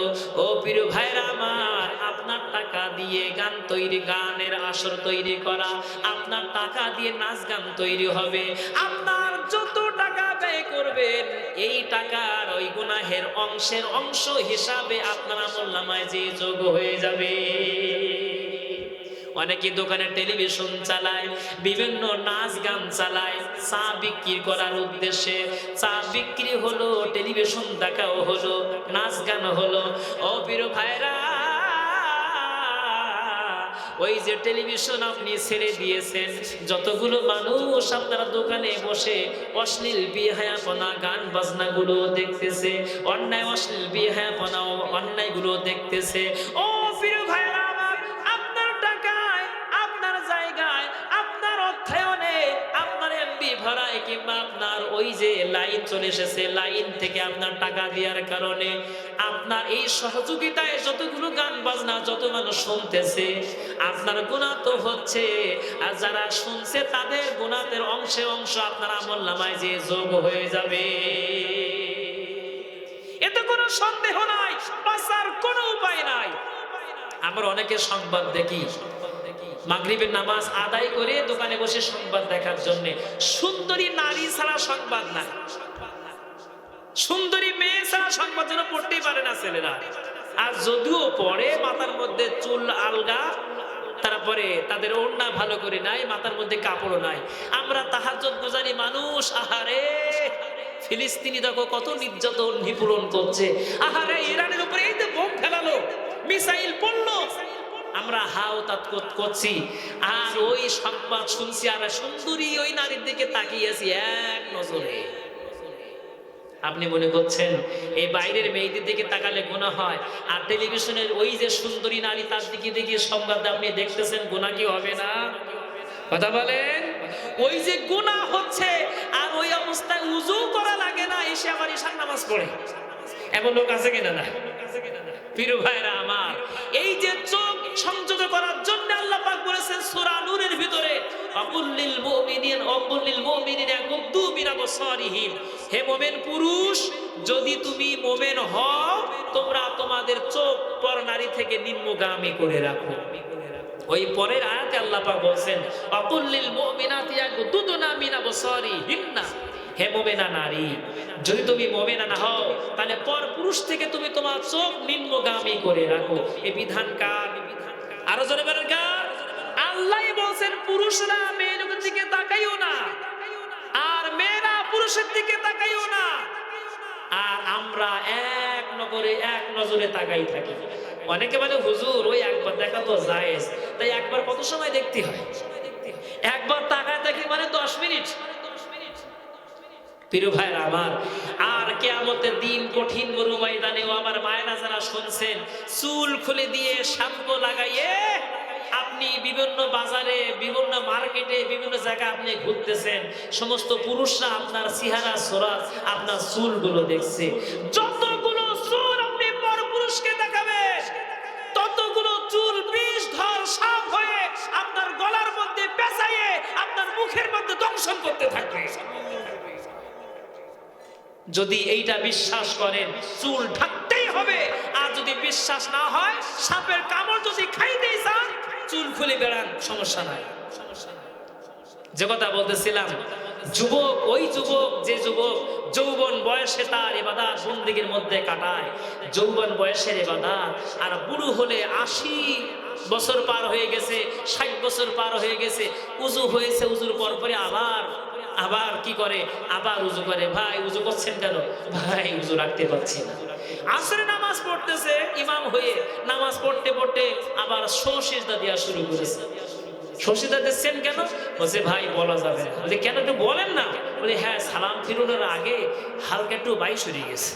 ও প্রিয় ভাইরা আমার, আপনার টাকা দিয়ে গান তৈরি, গানের আসর তৈরি করা, আপনার টাকা দিয়ে নাচ গান তৈরি হবে। আপনার যত টাকা ব্যয় করবেন, এই টাকার ওই গুনাহের অংশের অংশ হিসাবে আপনার আমলনামায় যে যোগ হয়ে যাবে। অনেকে দোকানে টেলিভিশন চালায়, বিভিন্ন নাচ গান চালায়, চা বিক্রি করার উদ্দেশ্যে। চা বিক্রি হলো, টেলিভিশন দেখাও হলো, নাচ গান হলো। ও প্রিয় ভাইরা, ওই যে টেলিভিশন আপনি ছেড়ে দিয়েছেন, যতগুলো মানুষ আপনারা দোকানে বসে অশ্লীল বিহায়াপনা গান বাজনা গুলো দেখতেছে, অন্যায় অশ্লীল বিহায়াপনা অন্যায় গুলো দেখতেছে। ও প্রিয় ভাইরা আমার, আপনার টাকায়, আপনার জায়গায়, আপনার অর্থায়নে, আপনার এমবি ভাড়ায়, কিংবা আপনার ওই যে লাইন চলে এসেছে, লাইন থেকে আপনার টাকা দেওয়ার কারণে আপনার এই সহযোগিতায় যতগুলো গান বাজনা যত মানুষ শুনতেছে, আপনার গুনাহ তো হচ্ছে, আর যারা শুনছে তাদের গুনাহের অংশে অংশ আপনার আমলনামায় যে যোগ হয়ে যাবে। এতে কোনো সন্দেহ নাই, বাঁচার কোনো উপায় নাই। আমরা অনেকে সংবাদ দেখি, মাগরিবের নামাজ আদায় করে দোকানে বসে সংবাদ দেখার জন্য। সুন্দরী নারী ছাড়া সংবাদ নাই, সুন্দরী মেয়ে ছাড়া সংবাদ যেন পড়তেই পারে না ছেলেরা। আর যদিও পড়ে, মাথার মধ্যে চুল আলগা, তারপরে তাদের ওড়না ভালো করে নাই, মাথার মধ্যে কাপড় নাই। আমরা তাহাজ্জুদ গুজারি মানুষ, আহারে ফিলিস্তিনি দেখো কত নির্যাতন নিপীড়ন করছে, আহারে ইরানের উপরে এই যে বোম ফেলালো, মিসাইল পড়লো, আমরা হাওতাত করছি। আর ওই সংবাদ শুনছি, আর সুন্দরী ওই নারীর দিকে তাকিয়েছি এক নজরে। আপনি মনে করছেন এই বাইরের মেয়েদের দিকে তাকালে গুনাহ হয়, আর টেলিভিশনের ওই যে সুন্দরী নারী তার দিকে দিকে সংবাদ আপনি দেখতেছেন, গুনাহ কি হবে না? কথা বলেন। ওই যে গুনাহ হচ্ছে, আর ওই অবস্থায় উযু করা লাগে না, এসে আবার ঈশার নামাজ পড়ে। এমন লোক আছে কিনা? না। প্রিয় ভাইরা আমার, এই যে চোখ সংযত করার জন্য আল্লাহ পাক বলেছেন সূরা নূরের ভিতরে, আকুল্লিল মুমিনিনা ইয়াগুদ্দু মিন আবসারিহিম। হে মুমিন পুরুষ, যদি তুমি মুমিন হও, তোমরা তোমাদের চোখ পর নারী থেকে নিম্নগামী করে রাখো। ওই পরের আয়াতে আল্লাহ পাক বলেন, আকুল্লিল মুমিনাতি ইয়াগুদ্দুনা মিন আবসারিহিন্না। হে মুমিনা নারী, যদি তুমি মুমিনা না হও, তাহলে পর পুরুষ থেকে তুমি তোমার চোখ নিম্নগামী করে রাখো। এই বিধান কার? আরো জোরে বলেন কার? আল্লাহই বলেন পুরুষরা মেয়েদের দিকে তাকাইও না, আর মেয়েরা পুরুষের দিকে তাকাইও না। আর আমরা এক নজরে তাকাই থাকি। অনেকে বলে হুজুর ওই একবার দেখা তো জায়েজ, তাই একবার কত সময় দেখতে হয়? একবার তাকায় থাকি মানে 10 মিনিট। প্রিয় ভাইরা আমার, আর কিয়ামতের দিন কঠিন মরু ময়দানে আমার মায়েরা যারা শুনছেন, চুল খুলে দিয়ে শ্যাম্পু লাগাইয়ে আপনি বিভিন্ন বাজারে, বিভিন্ন মার্কেটে, বিভিন্ন জায়গায় আপনি ঘুরতেছেন, সমস্ত পুরুষরা আপনার চেহারা সুরাত, আপনার চুলগুলো দেখছে। যতগুলো চুল আপনি পর পুরুষকে দেখাবেন, ততগুলো চুল বিষধর সাপ হয়ে আপনার গলার মধ্যে পেঁচাইয়ে আপনার মুখের মধ্যে দংশন করতে থাকবে। যদি এইটা বিশ্বাস করেন, চুল ঢাকতেই হবে। আর যদি বিশ্বাস না হয়, সাপের কামড় যদি খাইতেই চান, চুল খুলে বেড়ান, সমস্যা নাই। যে কথা বলতেছিলাম, যুবক ওই যুবক যে যুবক যৌবন বয়সে তার ইবাদত বন্দেগীর মধ্যে কাটায়, যৌবন বয়সের ইবাদত, আর বুড়ো হলে ৮০ বছর পার হয়ে গেছে, ৬০ বছর পার হয়ে গেছে, উজু হয়েছে, উজুর পর পরে আবার কি করে, আবার উজু করে। ভাই উজু করছেন কেন? ভাই উজু রাখতে পারছি না। আসরে নামাজ পড়তেছে ইমাম হয়ে, নামাজ পড়তে পড়তে আবার সিজদা দেওয়া শুরু করেছে। সিজদা দিচ্ছেন কেন? বলছে ভাই বলা যাবে না। বলছে কেন, একটু বলেন না। বলে হ্যাঁ, সালাম ফিরানোর আগে হালকা একটু বাইশ হয়ে গেছে,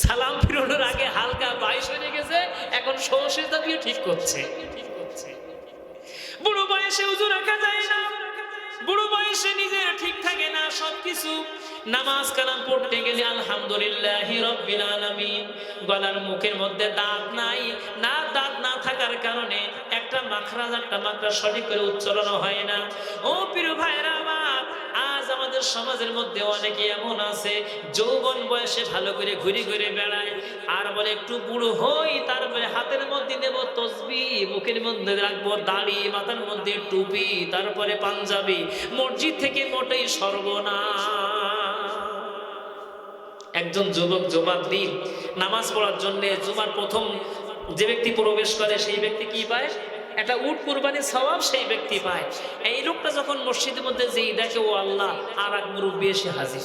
সালাম ফিরানোর আগে হালকা বাইশ হয়ে গেছে, এখন সিজদা দিয়ে ঠিক করছে। বুড়ো বয়সে উজু রাখা যায় না, বুড়ো বয়সে নিজের ঠিক থাকে না সবকিছু। নামাজ কালাম পড়তে গেলে আলহামদুলিল্লাহি রাব্বিল আলামিন, গলার মুখের মধ্যে দাঁত নাই, না দাঁত না থাকার কারণে একটা মাখরাজ সঠিক করে উচ্চারণ হয় না। ও প্রিয় ভাইরা আমার, আজ আমাদের সমাজের মধ্যে অনেকে এমন আছে যৌবন বয়সে ভালো করে ঘুরে ঘুরে বেড়ায়, আর বলে একটু বুড়ো হই তারপরে হাতের মধ্যে নেব তসবিহ, মুখের মধ্যে রাখবো দাড়ি, মাথার মধ্যে টুপি, তারপরে পাঞ্জাবি, মসজিদ থেকে মোটেই সর্বনাশ। একজন যুবক জুমার দিন নামাজ পড়ার জন্য জুমার প্রথম যে ব্যক্তি প্রবেশ করে সেই ব্যক্তি কি পায়? একটা উট কুরবানির সওয়াব সেই ব্যক্তি পায়। এই লোকটা যখন মসজিদের মধ্যে যেই দেখে, ও আল্লাহ, আর এক মুরব্বি এসে হাজির।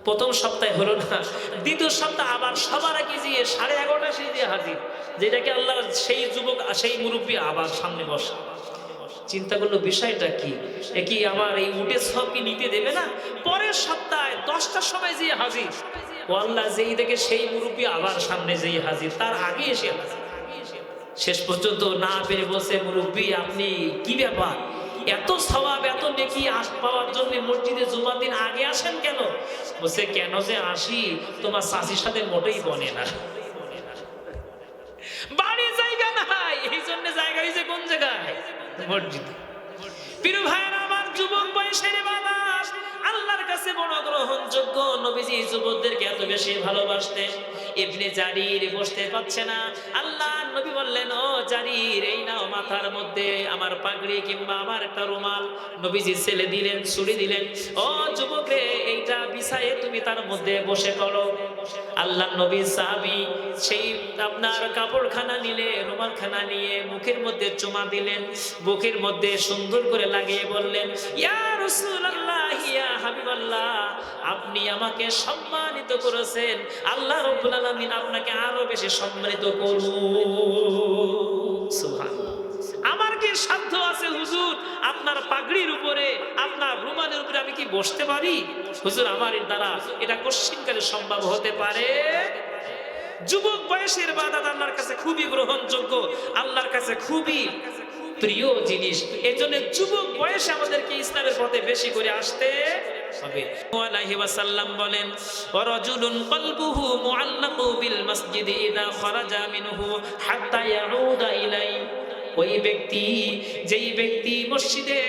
প্রথম সপ্তাহে হলো না, দ্বিতীয় সপ্তাহে আবার সবার আগে গিয়ে 11:30 সেই দিয়ে হাজির, যেটাকে আল্লাহ সেই যুবক সেই মুরব্বি আবার সামনে বসে। চিন্তা করলো বিষয়টা কি, এ কি আমার এই উটের সব কি নিতে দেবে না? পরের সপ্তাহে 10টার সময় যেয়ে হাজির, ও আল্লাহ, যেই দেখে সেই মুরব্বি আবার সামনে যেয়ে হাজির, তার আগে এসে হাজির। শেষ পর্যন্ত না পেরে বসে, মুরব্বি আপনি কি ব্যাপার, এত সওয়াব এত নেকি পাওয়ার জন্য মসজিদে জুমার দিন আগে আসেন কেন? বলছে কেন যে আসি, তোমার চাচির সাথে মোটেই বনে না, বাড়ি জায়গা নাই, এই জন্য জায়গা হয়েছে কোন জায়গায়? মসজিদে। প্রিয় ভাইরা আমার, যুবক বয়সের ইবাদত আল্লাহর কাছে বড় গ্রহণযোগ্য। নবীজি যুবকদেরকে এত বেশি ভালোবাসতেন। ইবনে জারির বসতে পারছে না, আল্লাহ নবী বললেন, ও জারির, এই নাও মাথার মধ্যে আমার পাগড়ি কিংবা আমার একটা রুমাল। নবীজি ছেলে দিলেন, ছুরি দিলেন, ও যুবক রে, এইটা বিছায়ে তুমি তার মধ্যে বসে পড়ো। আল্লাহ নবী সাহাবী সেই আপনার কাপড়খানা নিলে, রুমালখানা নিয়ে মুখের মধ্যে চুমা দিলেন, বুকের মধ্যে সুন্দর করে লাগিয়ে বললেন, ইয়া রাসূলুল্লাহ, ইয়া হাবিবাল্লাহ, আপনি আমাকে সম্মানিত করেছেন, আল্লাহ রাব্বুল আলামিন আপনাকে আরো বেশি সম্মানিত করুন। সুবহানাল্লাহ। আমার কি সাধ্য আছে হুজুর, আপনার পাগড়ির উপরে, আপনার রুমালের উপরে আমি কি বসতে পারি? হুজুর, আমার দ্বারা এটা কোশ্চিনকালে সম্ভব হতে পারে? যুবক বয়সের ইবাদত আল্লাহর কাছে খুবই গ্রহণযোগ্য, আল্লাহর কাছে খুবই প্রিয় জিনিস। এজন্য যুবক বয়সে আমাদেরকে ইসলামের পথে বেশি করে আসতে হবে। আলাইহি ওয়াসাল্লাম বলেন, ওয়ারাজুলুন কলবুহু মুআল্লাকু বিল মসজিদি ইযা খারাজা মিনহু হাত্তা ইয়াউদা ইলাই। ওই ব্যক্তি, যেই ব্যক্তি মসজিদে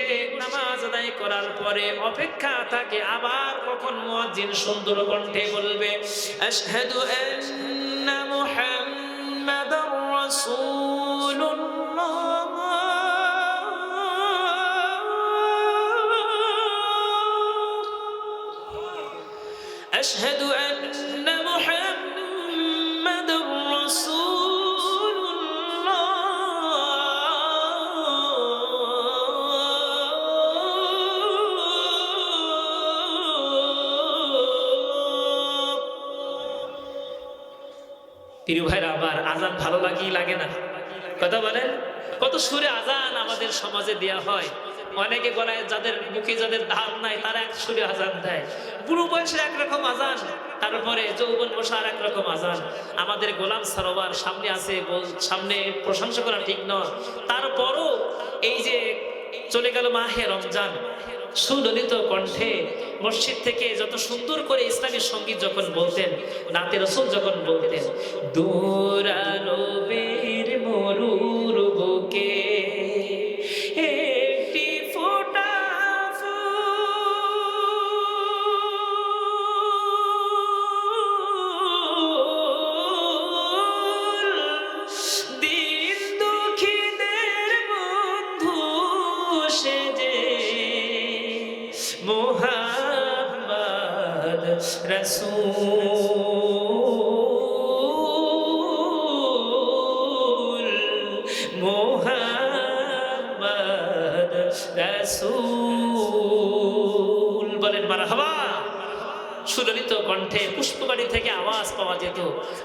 নামাজ আদায় করার পরে অপেক্ষা থাকে আবার কখন মুয়াজ্জিন সুন্দর কণ্ঠে বলবে, আশহাদু আন্না মুহাম্মাদার রাসূলুল্লাহ, আশহাদু আন্না মুহাম্মাদার রাসূলুল্লাহ, প্রিয় ভাইরা আমার, আজান ভালো লাগে না? কথা বলেন, কত সুরে আজান আমাদের সমাজে দেয়া হয়। অনেকে গলায়, যাদের মুখে যাদের ধার নাই, তারা এক সুরে আজান দেয়। বুড়ো বয়সের একরকম আজান, তারপরে যৌবন বসা আর একরকম আজান। আমাদের গোলাম সরোয়ার সামনে আছে, সামনে প্রশংসা করা ঠিক নয়, তারপরও এই যে চলে গেল মাহে রমজান, সুললিত কণ্ঠে মসজিদ থেকে যত সুন্দর করে ইসলামী সঙ্গীত যখন বলতেন, নাতে রাসূল যখন বলতেন, দূর আরবের মরুর বুকে একটি ফোঁটা ফুল, দিন দুঃখীদের বন্ধু সেজে রাসূল মুহাম্মদ রাসূল। বলেন মারহাবা। সুললিত কণ্ঠে পুষ্পবাড়ি থেকে আওয়াজ পাওয়া যেত।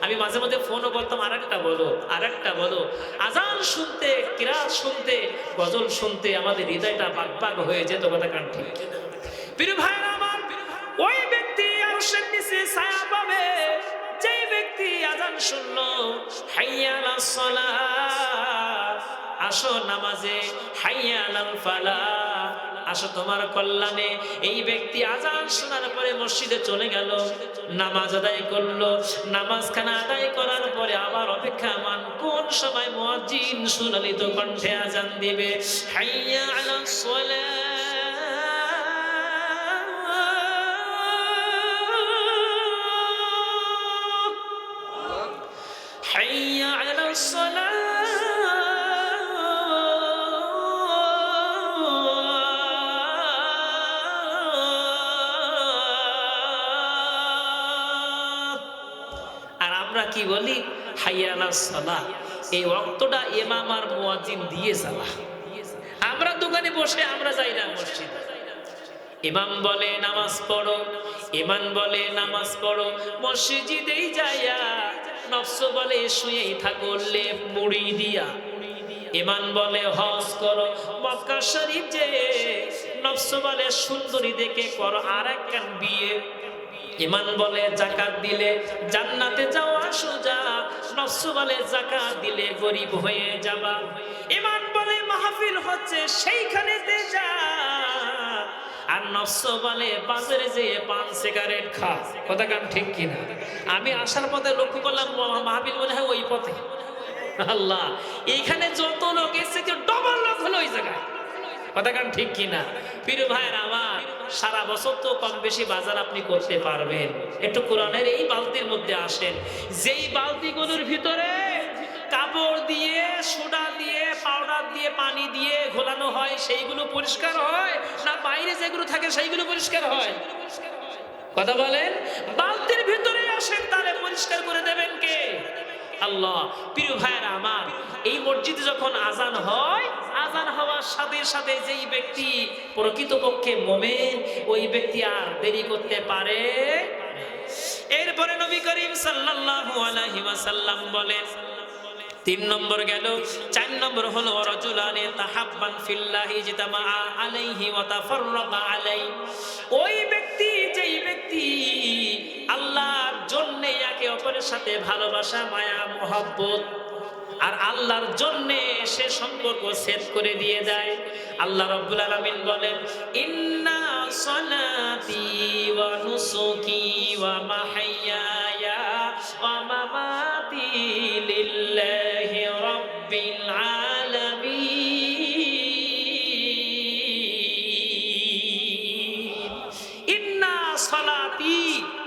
আমি মাঝে মাঝে ফোনও করতাম, আরেকটা বলো, আরেকটা বলো। আজান শুনতে, কিরাত শুনতে, গজল শুনতে আমাদের হৃদয়টা বাগবাগ হয়ে যেত। কথা কান ঠিক। প্রিয় ভাইরা আমার, ওই ব্যক্তি আরশের নিচে ছায়া পাবে যেই ব্যক্তি আজান শুনলো, হাইয়া আলাস সালাহ, আসো নামাজে, হাইয়া আলাল ফালাহ, আসো তোমার কল্যাণে। এই ব্যক্তি আজান শোনার পরে মসজিদে চলে গেল, নামাজ আদায় করলো। নামাজখানা আদায় করার পরে আবার অপেক্ষামান কোন সময় মুয়াজ্জিন সুললিত কণ্ঠে আজান দিবে, হাইয়া আলাস সালাহ, হাইয়া আলাস সালাহ। কি বলি? হাইয়া আলাস সালাহ। এই ওয়াক্তটা ইমাম আর মুয়াজ্জিন দিয়ে সালাহ। আমরা দোকানে বসে আমরা যাই না মসজিদে। ইমাম বলে নামাজ পড়ো, ইমাম বলে নামাজ পড়ো, মসজিদেই যাইয়া নফস বলে শুয়েই থাকো লেপ মুড়ি দিয়া। ইমাম বলে হজ করো মক্কা শরীফ যে, নফস বলে সুন্দরী দেখে করো আরেকখান বিয়ে। ইমান বলে যাকাত দিলে জান্নাতে যাওয়া সোজা, নফস বলে যাকাত দিলে গরিব হয়ে যাবা। ইমান বলে মাহফিল হচ্ছে সেইখানেতে যা, আর নফস বলে বাজারে যেয়ে পান সিগারেট খা। কথা কান ঠিক কিনা? আমি আসার পথে লক্ষ্য করলাম মাহফিল মনে হয় ওই পথে। আল্লাহ, এইখানে যত লোক এসেছে ডবল লোক হলো ওই জায়গায়। কথা কান ঠিক কিনা? প্রিয় ভাইয়ের আমার, সারা বছর তো কম বেশি বাজার আপনি করতে পারবেন। একটু কোরআনের এই বালতির মধ্যে আসেন, যেই বালতিগুলোর ভিতরে কাপড় দিয়ে, সোডা দিয়ে, পাউডার দিয়ে, পানি দিয়ে ঘোলানো হয়, সেইগুলো পরিষ্কার হয় না বাইরে যেগুলো থাকে সেইগুলো পরিষ্কার হয়? কথা বলেন। বালতির ভিতরে আসেন, তাহলে পরিষ্কার করে দেবেন কে? আল্লাহ। প্রিয় ভাইয়েরা আমার, এই মসজিদে যখন আজান হয়, আজান হওয়ার সাথে সাথে যেই ব্যক্তি প্রকৃতপক্ষে মুমিন, ওই ব্যক্তি আর দেরি করতে পারে। এরপরে নবী করিম সাল্লাল্লাহু আলাইহি ওয়াসাল্লাম বলেন, 3 নম্বর গেল। 4 নম্বর হলো রাজুলানে তাহাব্বান ফিল্লাহি জিতামা আলাইহি ওয়া তাফাররাকা আলাইহি। ওই ব্যক্তি, যেই ব্যক্তি আল্লাহর জন্য একে অপরের সাথে ভালোবাসা, মায়া, মহব্বত আর আল্লাহর জন্য সে সম্পর্ক সেট করে দিয়ে দেয়। আল্লাহ রাব্বুল আলামিন বলেন, ইন্না সালাতি ওয়া নুসুকি ওয়া মাহইয়ায়া ওয়া মামাতি লিল্লাহি রাব্বিল আলামিন। ইন্না সালাতি,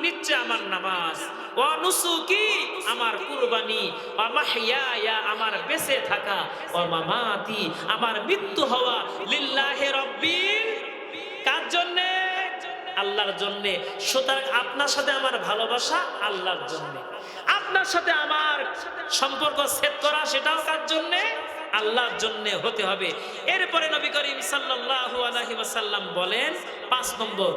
নিশ্চয় আমার নামাজ, ওয়া নুসুকি, আমার কুরবানি, ওয়া মাহইয়ায়া, আমার বেঁচে থাকা, ওয়া মামাতি, আমার মৃত্যু হওয়া, লিল্লাহি রাব্বিল, কার জন্য? আল্লাহর জন্য। সুতরাং আপনার সাথে আমার ভালোবাসা আল্লাহর জন্য, আপনার সাথে আমার সম্পর্ক সেট করা সেটাও কার জন্য? আল্লাহর জন্য হতে হবে। এরপরে নবী করিম সাল্লাল্লাহু আলাইহি ওয়াসাল্লাম বলেন 5 নম্বর,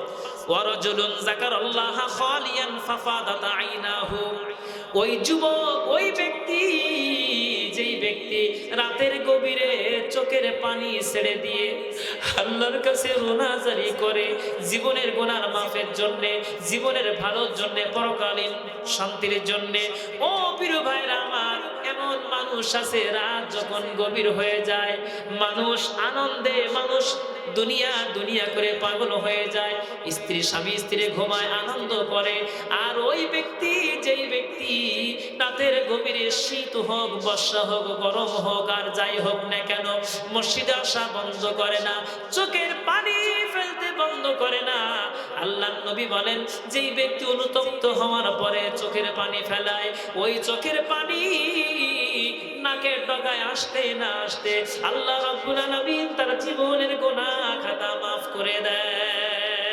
ওয়ারাজুলুন যাকারাল্লাহ খালিয়ান ফাফাদাত আইনাহু। ওই যুবক, ওই ব্যক্তি, যেই ব্যক্তি রাতের গভীরে চোখের পানি ছেড়ে দিয়ে আল্লাহর কাছে রোনাজারি করে জীবনের গুনার মাফের জন্য, জীবনের ভালোর জন্য, পরকালীন শান্তির জন্য। ও প্রিয় ভাইরা আমার, এমন মানুষ আছে রাত যখন গভীর হয়ে যায়, মানুষ আনন্দে, মানুষ দুনিয়া দুনিয়া করে পাগল হয়ে যায়, স্ত্রী স্বামী স্ত্রী ঘুমায় আনন্দ করে, আর ওই ব্যক্তি, যেই ব্যক্তি রাতের গভীরে শীত হোক, বর্ষা হোক, গরম হোক, আর যাই হোক না কেন, মসজিদে আসা বন্ধ করে না, চোখের পানি ফেলতে বন্ধ করে না। আল্লাহর নবী বলেন, যেই ব্যক্তি অনুতপ্ত হওয়ার পরে চোখের পানি ফেলায়, ওই চোখের পানি নাকের ডগায় আসতে না আসতে আল্লাহ রাব্বুল আলামিন তার জীবনের গুনাহ খাতা মাফ করে দেয়।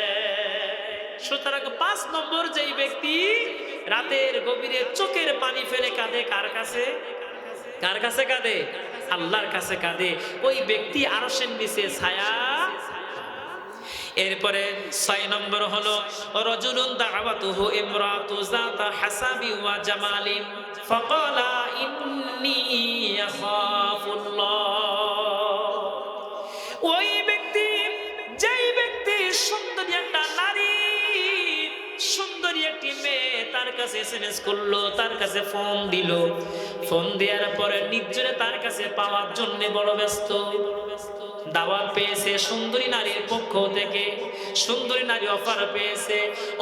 সুতরাং 5 নম্বর যেই ব্যক্তি রাতের গভীরে চোখের পানি ফেলে কাঁদে, কার কাছে? কার কাছে কাঁদে? আল্লাহর কাছে কাঁদে, ওই ব্যক্তি আরশের নিচে ছায়া। এরপরে 6 নম্বর হলো রাজুলুন দাওয়াতুহু ইমরাতু যাতা হাসাবি ওয়া জামালিন ফাকালা ইন্নী আখাফুল্লাহ। ওই ব্যক্তি, যেই ব্যক্তি সুন্দরী একটা নারী, সুন্দরী একটি মেয়ে তার কাছে এসএমএস করলো, তার কাছে ফোন দিল, ফোন দেওয়ার পরে নির্জনে তার কাছে পাওয়ার জন্য বড় ব্যস্ত। দাওয়াত পেয়েছে সুন্দরী নারীর পক্ষ থেকে, সুন্দরী নারী অফার পেয়েছে।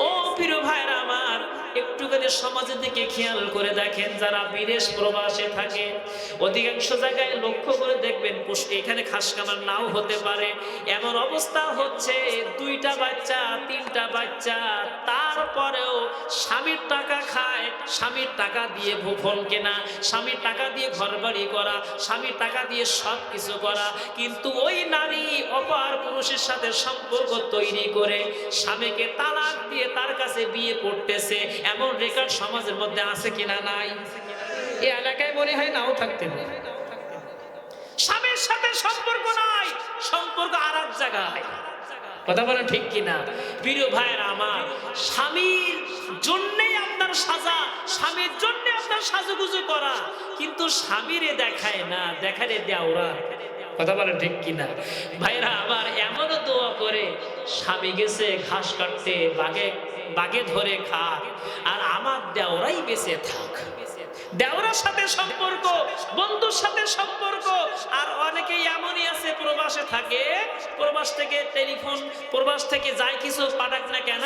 ও প্রিয় ভাইরা আমার, একটুখানি সমাজের দিকে খেয়াল করে দেখেন, যারা বিদেশ প্রবাসে থাকে অধিকাংশ জায়গায় লক্ষ্য করে দেখবেন এখানে খাস কামার নাও হতে পারে, এমন অবস্থা হচ্ছে 2টা বাচ্চা 3টা বাচ্চা, তারপরেও স্বামীর টাকা খায়, স্বামীর টাকা দিয়ে ফোন কেনা, স্বামীর টাকা দিয়ে ঘর বাড়ি করা, স্বামীর টাকা দিয়ে সব কিছু করা, কিন্তু ওই নারী অপর পুরুষের সাথে সম্পর্ক তৈরি করে স্বামীকে তালাক দিয়ে তার কাছে বিয়ে করতেছে, এমন রেকর্ড সমাজের মধ্যে আছে কিনা? নাই। এই এলাকায় মনে হয় নাও থাকতে পারে। স্বামীর সাথে সম্পর্ক নাই, সম্পর্ক আর এক জায়গায়। কথা বলেন ঠিক কিনা? প্রিয় ভাইয়েরা আমার, স্বামীর জন্যই আপনার সাজা, স্বামীর জন্য আপনার সাজুগুজু করা, কিন্তু স্বামীরে দেখায় না, দেখালে দেওরা। কথা বলেন ঠিক কিনা? ভাইরা আবার এমনও দোয়া করে, স্বামী গেছে ঘাস কাটতে, বাগে ধরে খাক, আর আমার দেওরাই বেঁচে থাক। দেওরার সাথে সম্পর্ক, বন্ধুর সাথে সম্পর্ক। আর অনেকেই এমনই আছে প্রবাসে থাকে, প্রবাস থেকে টেলিফোন, প্রবাস থেকে যাই কিছু পাঠাক না কেন,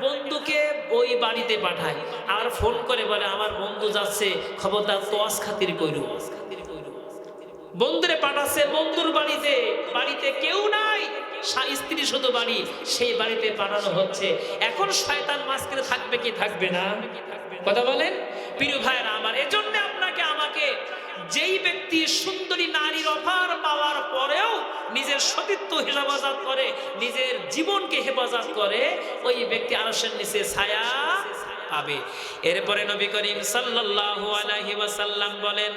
বন্ধুকে ওই বাড়িতে পাঠায়, আর ফোন করে বলে আমার বন্ধু যাচ্ছে, খবরদার তোয়াজ খাতির কইরো। বন্ধুরে পাঠাচ্ছে বন্ধুর বাড়িতে, বাড়িতে কেউ নাই, স্ত্রী শুধু বাড়ি, সেই বাড়িতে পাঠানো হচ্ছে। এখন শয়তান মাঝখানে থাকবে কি থাকবে না? কথা বলেন প্রিয় ভাইরা আমার। এজন্য আপনাকে আমাকে, যেই ব্যক্তি সুন্দরী নারীর অফার পাওয়ার পরেও নিজের সতীত্ব হেফাজত করে, নিজের জীবনকে হেফাজত করে, ওই ব্যক্তি আরশের নিচে ছায়া পাবে। এরপরে নবী করিম সাল্লাল্লাহু আলাইহি ওয়াসাল্লাম বলেন,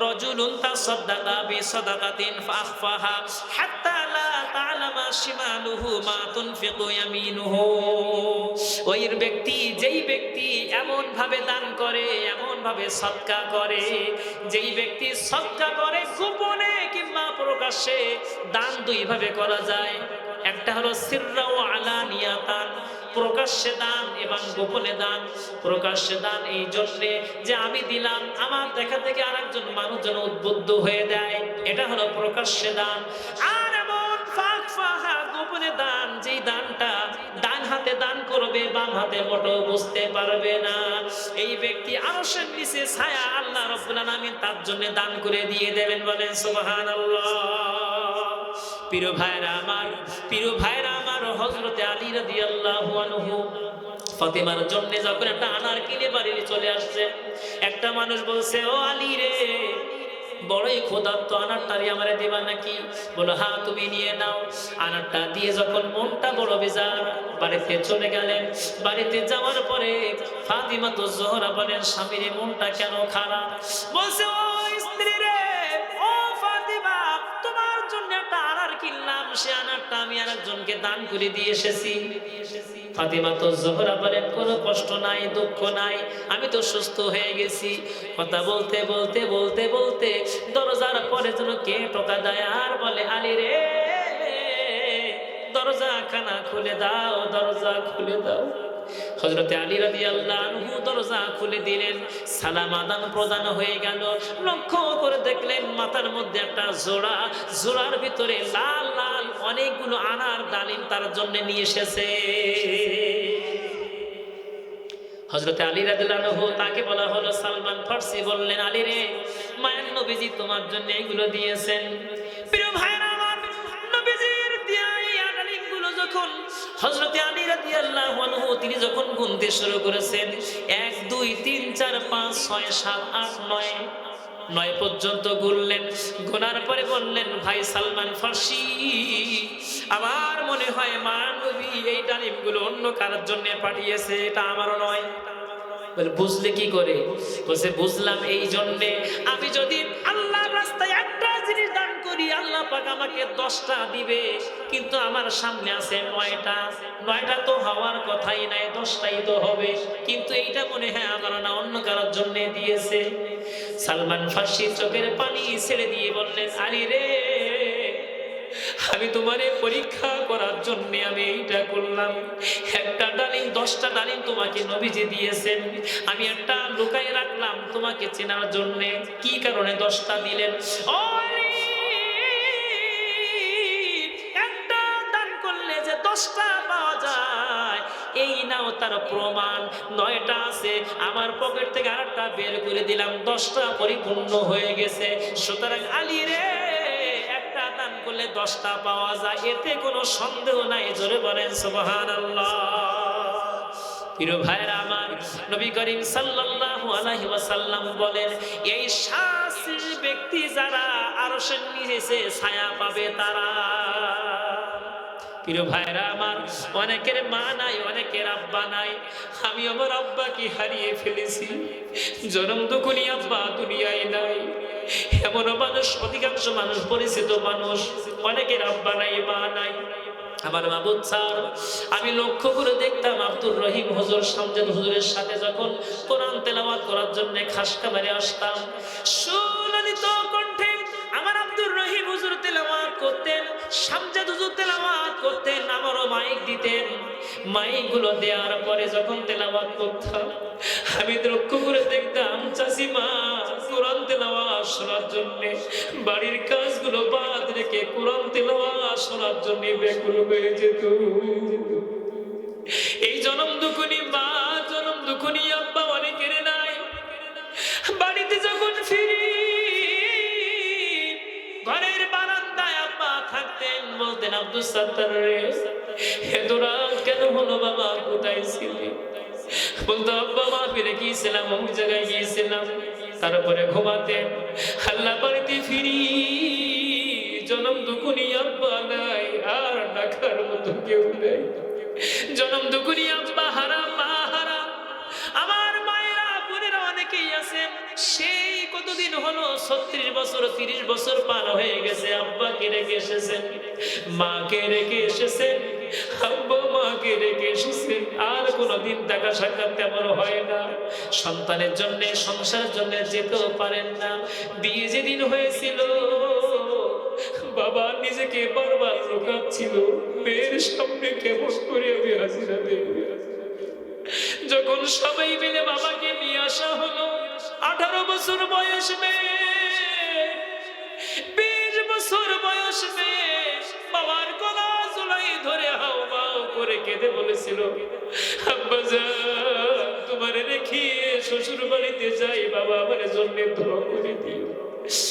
রাজুলুন তাসাদদাকা বিসাদাকাতিন ফাখফাহা হাত্তা লা তা'লামা শিমালুহু মা তুনফিকু ইয়ামিনুহু। ওই ব্যক্তি, যেই ব্যক্তি এমন ভাবে দান করে, এমন ভাবে সদকা করে, যেই ব্যক্তি সদকা করে গোপনে কিংবা প্রকাশ্যে, দান 2 ভাবে করা যায়। একটা হলো সিররা ওয়া আলানিয়াতান, প্রকাশ্যে দান এবং গোপনে দান। প্রকাশ্যে দান এই জন্যে যে আমি দিলাম, আমার দেখা থেকে আরেকজন মানুষ যেন উদ্বুদ্ধ হয়ে দেয়, এটা হলো প্রকাশ্যে দান। আর এমন ফাখফাহা, গোপনে দান, যেই দানটা ডান হাতে দান করবে, বাম হাতে মোটেও বুঝতে পারবে না, এই ব্যক্তি আরশের নিচে ছায়া আল্লাহ রাব্বুল আলামিন তার জন্য দান করে দিয়ে দেবেন। বলেন সুবহানাল্লাহ। প্রিয় ভাইরা আমার, প্রিয় ভাইরা আমার, হযরতে আলী রাদিয়াল্লাহু আনহু ফাতেমার জন্য যখন একটা আনার কিনে বাড়িতে চলে আসছে, একটা মানুষ বলছে, ও আলী রে, বড়ই ক্ষুধার্ত, আনারটারি আমারে দিবা নাকি? বলো হ্যাঁ তুমি নিয়ে নাও। আনারটা দিয়ে যখন মনটা বড় বেজার, বাড়িতে চলে গেলেন। বাড়িতে যাওয়ার পরে ফাতিমা তো জোহরা বলেন, স্বামীর মনটা কেন খারাপ? বলছে, ও স্ত্রী রে, ও ফাতিমা, তোমার জন্য একটা আনার কিনলাম, সে আনারটা আমি আরেকজনকে দান করে দিয়ে এসেছি। ফাতিমা তো জোহরা বলেন, কোনো কষ্ট নাই, দুঃখ নাই, আমি তো সুস্থ হয়ে গেছি। কথা বলতে বলতে বলতে বলতে দরজার পরে যেন কে টোকা দেয়, আর বলে, আলী রে, দরজা খানা খুলে দাও, দরজা খুলে দাও। হযরতে আলী রাদিয়াল্লাহু আনহু দরজা খুলে দিলেন, সালাম আদান প্রদান হয়ে গেল। লক্ষ্য করে দেখলেন মাথার মধ্যে একটা জোড়া, জোড়ার ভিতরে লাল লাল অনেকগুলো আনার ডালিম তার জন্য নিয়ে এসেছে। হযরতে আলী রাদিয়াল্লাহু আনহু, তাকে বলা হলো সালমান ফারসি, বললেন, আলী রে, মায়ের নবীজি তোমার জন্য এগুলো দিয়েছেন। প্রিয় ভাইরা আমার, নবীজির দেয়া এই ডালিমগুলো যখন হযরতে আলী রাদিয়াল্লাহু আনহু তিনি যখন গুনতে শুরু করেছেন, 1 2 3 4 5 6 7 8 9 পর্যন্ত গুনলেন। গোনার পরে বললেন, ভাই সালমান ফারসি, আমার মনে হয় মানবী এই ডালিমগুলো অন্য কারোর জন্য পাঠিয়েছে, এটা আমারও নয়। বলে বুঝলে কি করে? বলছে বুঝলাম এই জন্যে, আমি যদি আল্লাহর রাস্তায় একটা জিনিস দান করি আল্লাহ পাক আমাকে 10টা দিবে, কিন্তু আমার সামনে আছে 9টা। 9টা তো হওয়ার কথাই নাই, 10টাই তো হবে। কিন্তু এইটা মনে হয় আমার না, অন্য কারোর জন্য দিয়েছে। সালমান ফার্সি চোখের পানি ছেড়ে দিয়ে বললেন, আলী রে, আমি তোমারে পরীক্ষা করার জন্য আমি এইটা করলাম। একটা ডালিম 10টা ডালিম তোমাকে নবীজি দিয়েছেন, আমি একটা লুকায় রাখলাম তোমাকে চেনার জন্য। কি কারণে 10টা দিলেন? ও আলী, একটা দান করলে যে 10টা পাওয়া যায় এই নাও তার প্রমাণ। 9টা আছে, আমার পকেট থেকে আরেকটা বের করে দিলাম, 10টা পরিপূর্ণ হয়ে গেছে। সুতরাং আলী রে, একটা দান করলে 10টা পাওয়া যায়, এতে কোনো সন্দেহ নাই। জোরে বলেন সুবহানাল্লাহ। প্রিয় ভাইরা আমার, নবী করিম সাল্লাল্লাহু আলাইহি ওয়াসাল্লাম বলেন, এই 7 ব্যক্তি যারা আরশের নিচে ছায়া পাবে তারা। প্রিয় ভাইরা আমার, অনেকের মা নাই, অনেকের আব্বা নাই। আমি আমার আব্বাকে হারিয়ে ফেলেছি, জনম দুঃখী আব্বা দুনিয়ায় নাই। এমন মানুষ, অধিকাংশ মানুষ, পরিচিত মানুষ, অনেকের আব্বা নাই, মা নাই। আমার মাবুদ স্যার, আমি লক্ষ্য করে দেখতাম আব্দুর রহিম হুজুর, শামজাদ হুজুরের সাথে যখন কোরআন তেলাওয়াত করার জন্য খাসকাবারে আসতাম, সুললিত কণ্ঠে আমার আব্দুর রহিম হুজুর তেলাওয়াত করতেন, শামজাদ হুজুর তেলাওয়াত করতেন, আমারও মাইক দিতেন। মাইকগুলো দেওয়ার পরে যখন তেলাওয়াত করতাম, আমি লক্ষ্য করে দেখতাম চাচিমা কোরআন তেলাওয়াত শোনার জন্য বাড়ির কাজগুলো বাদ রেখে কোরআন তেলাওয়াত শোনার জন্য ব্যাকুল হয়ে যেত। এই জনম দুঃখী মা, জনম দুঃখী আব্বা অনেকের নাই। বাড়িতে যখন ফিরি, ঘরের বারান্দায় আব্বা থাকতেন, বলতেন আব্দুল সাত্তার রে, এত রাত কেন হলো বাবা, কোথায় ছিলি? বলতো আব্বা মাহফিলে গিয়েছিলাম, অমুক জায়গায় গিয়েছিলাম। তারপরে ঘুমাতেন। আল্লাহ বাড়িতে ফিরি, জনম দুঃখী আব্বা নাই, আর ডাকার মতো কেউ নাই। জনম দুঃখী আব্বা হারা, মা হারা। আমার মায়েরা বোনেরা অনেকেই আছেন, সেই কতদিন হলো 36 বছর 30 বছর পার হয়ে গেছে, আব্বাকে রেখে এসেছেন, মাকে রেখে এসেছেন, আব্বা মাকে রেখে এসেছেন। আর কোনোদিন দেখা সাক্ষাৎ তেমন হয় না। সন্তানের জন্য, সংসারের জন্য যেতেও পারেন না। বিয়ে যেদিন হয়েছিল, বাবা নিজেকে বারবার লুকাচ্ছিল, মেয়ের সামনে কেমন করে আমি হাসিনা দেব। যখন সবাই মিলে বাবাকে নিয়ে আসা হলো, 18 বছর বয়স মেয়ে, 20 বছর বয়স মেয়ে, বাবার গলা জড়াই ধরে হাও মাও করে কেঁদে বলেছিল, আব্বা জান তোমারে রেখে শ্বশুর বাড়িতে যাই, বাবা আমার জন্য দোয়া করে দিও।